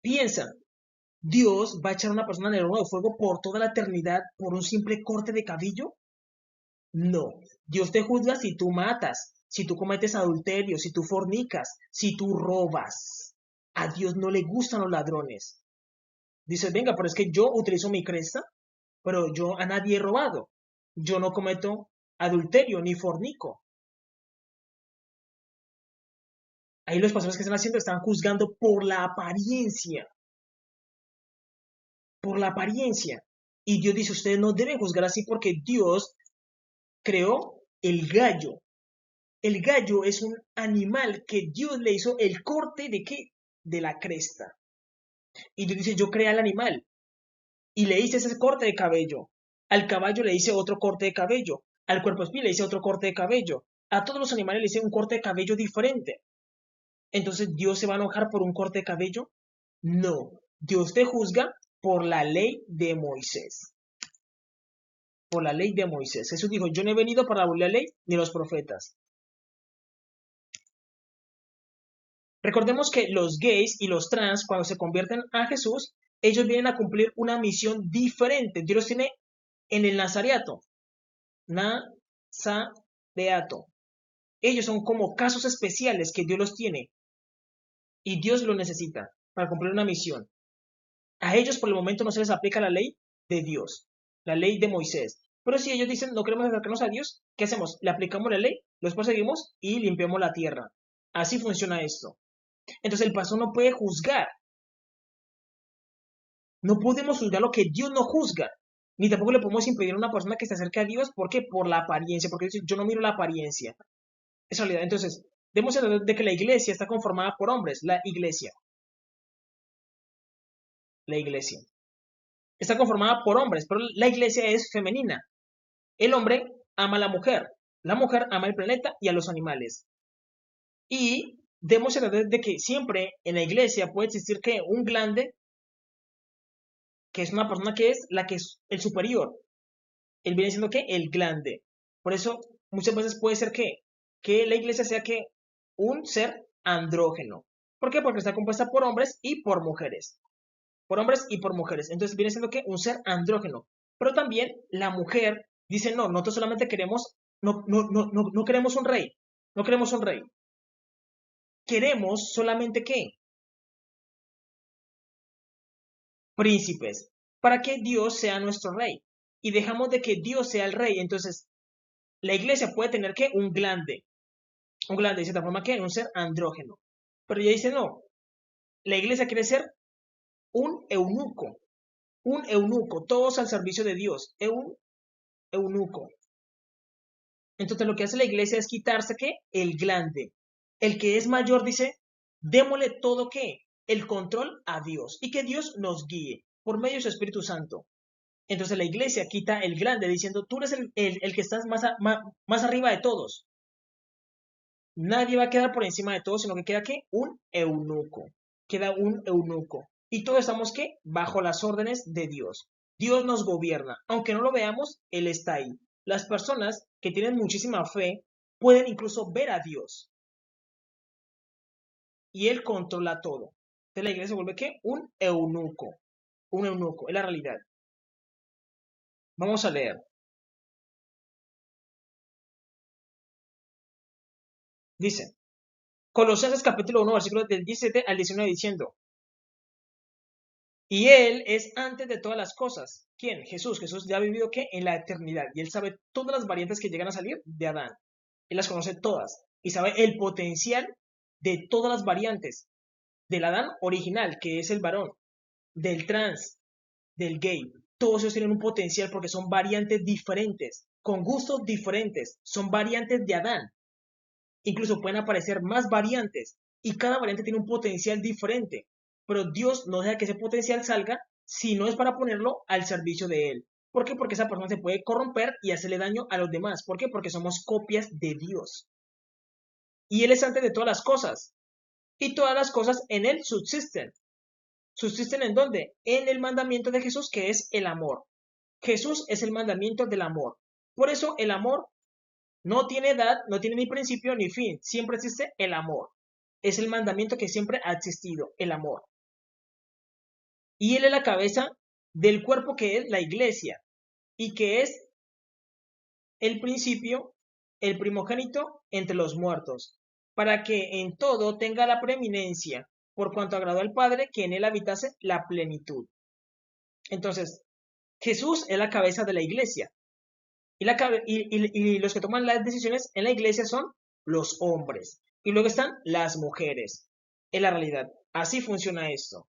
Piensa, Dios va a echar a una persona en el horno de fuego por toda la eternidad por un simple corte de cabello. No, Dios te juzga si tú matas, si tú cometes adulterio, si tú fornicas, si tú robas. A Dios no le gustan los ladrones. Dices, venga, pero es que yo utilizo mi cresta, pero yo a nadie he robado. Yo no cometo adulterio ni fornico. Ahí los pastores que están haciendo están juzgando por la apariencia, por la apariencia. Y Dios dice, ustedes no deben juzgar así porque Dios creó el gallo. El gallo es un animal que Dios le hizo el corte de qué? De la cresta. Y Dios dice, yo creé al animal y le hice ese corte de cabello. Al caballo le hice otro corte de cabello. Al cuerpo espín le hice otro corte de cabello. A todos los animales le hice un corte de cabello diferente. Entonces, ¿Dios se va a enojar por un corte de cabello? No. Dios te juzga por la ley de Moisés. Por la ley de Moisés. Jesús dijo, yo no he venido para abolir la ley ni los profetas. Recordemos que los gays y los trans, cuando se convierten a Jesús, ellos vienen a cumplir una misión diferente. Dios los tiene en el Nazareato. Nazareato. Ellos son como casos especiales que Dios los tiene y Dios los necesita para cumplir una misión. A ellos por el momento no se les aplica la ley de Dios, la ley de Moisés. Pero si ellos dicen no queremos acercarnos a Dios, ¿qué hacemos? Le aplicamos la ley, los perseguimos y limpiamos la tierra. Así funciona esto. Entonces el pastor no puede juzgar. No podemos juzgar lo que Dios no juzga. Ni tampoco le podemos impedir a una persona que se acerque a Dios. ¿Por qué? Por la apariencia. Porque yo no miro la apariencia. Es realidad. Entonces, debemos entender de que la iglesia está conformada por hombres. La iglesia. La iglesia. Está conformada por hombres, pero la iglesia es femenina. El hombre ama a la mujer. La mujer ama el planeta y a los animales. Y debemos entender de que siempre en la iglesia puede existir que un glande, que es una persona que es la que es el superior. Él viene siendo que el glande. Por eso muchas veces puede ser que la iglesia sea que un ser andrógeno. ¿Por qué? Porque está compuesta por hombres y por mujeres. Por hombres y por mujeres. Entonces viene siendo que un ser andrógeno. Pero también la mujer dice, no, nosotros solamente queremos, no queremos un rey. No queremos un rey. Queremos solamente qué? Príncipes. Para que Dios sea nuestro rey. Y dejamos de que Dios sea el rey. Entonces, la iglesia puede tener que un glande de cierta forma que un ser andrógeno. Pero ella dice, no, la iglesia quiere ser un eunuco. Un eunuco, todos al servicio de Dios. Eunuco. Entonces lo que hace la iglesia es quitarse ¿qué? El glande. El que es mayor dice, démosle todo ¿qué? El control a Dios y que Dios nos guíe por medio de su Espíritu Santo. Entonces la iglesia quita el glande diciendo, tú eres el que estás más arriba de todos. Nadie va a quedar por encima de todos, sino que queda ¿qué? Un eunuco. Queda un eunuco. Y todos estamos ¿qué? Bajo las órdenes de Dios. Dios nos gobierna. Aunque no lo veamos, Él está ahí. Las personas que tienen muchísima fe pueden incluso ver a Dios. Y Él controla todo. Entonces la iglesia se vuelve ¿qué? Un eunuco. Un eunuco. Es la realidad. Vamos a leer. Dice, Colosenses capítulo 1, versículos del 17 al 19 diciendo, y Él es antes de todas las cosas. ¿Quién? Jesús. Jesús ya ha vivido ¿qué? En la eternidad. Y Él sabe todas las variantes que llegan a salir de Adán. Él las conoce todas. Y sabe el potencial de todas las variantes. Del Adán original, que es el varón. Del trans. Del gay. Todos ellos tienen un potencial porque son variantes diferentes. Con gustos diferentes. Son variantes de Adán. Incluso pueden aparecer más variantes. Y cada variante tiene un potencial diferente. Pero Dios no deja que ese potencial salga si no es para ponerlo al servicio de Él. ¿Por qué? Porque esa persona se puede corromper y hacerle daño a los demás. ¿Por qué? Porque somos copias de Dios. Y Él es antes de todas las cosas. Y todas las cosas en Él subsisten. ¿Subsisten en dónde? En el mandamiento de Jesús, que es el amor. Jesús es el mandamiento del amor. Por eso el amor no tiene edad, no tiene ni principio ni fin. Siempre existe el amor. Es el mandamiento que siempre ha existido, el amor. Y Él es la cabeza del cuerpo que es la iglesia y que es el principio, el primogénito entre los muertos, para que en todo tenga la preeminencia, por cuanto agradó al Padre que en Él habitase la plenitud. Entonces, Jesús es la cabeza de la iglesia y los que toman las decisiones en la iglesia son los hombres y luego están las mujeres. Es la realidad. Así funciona esto.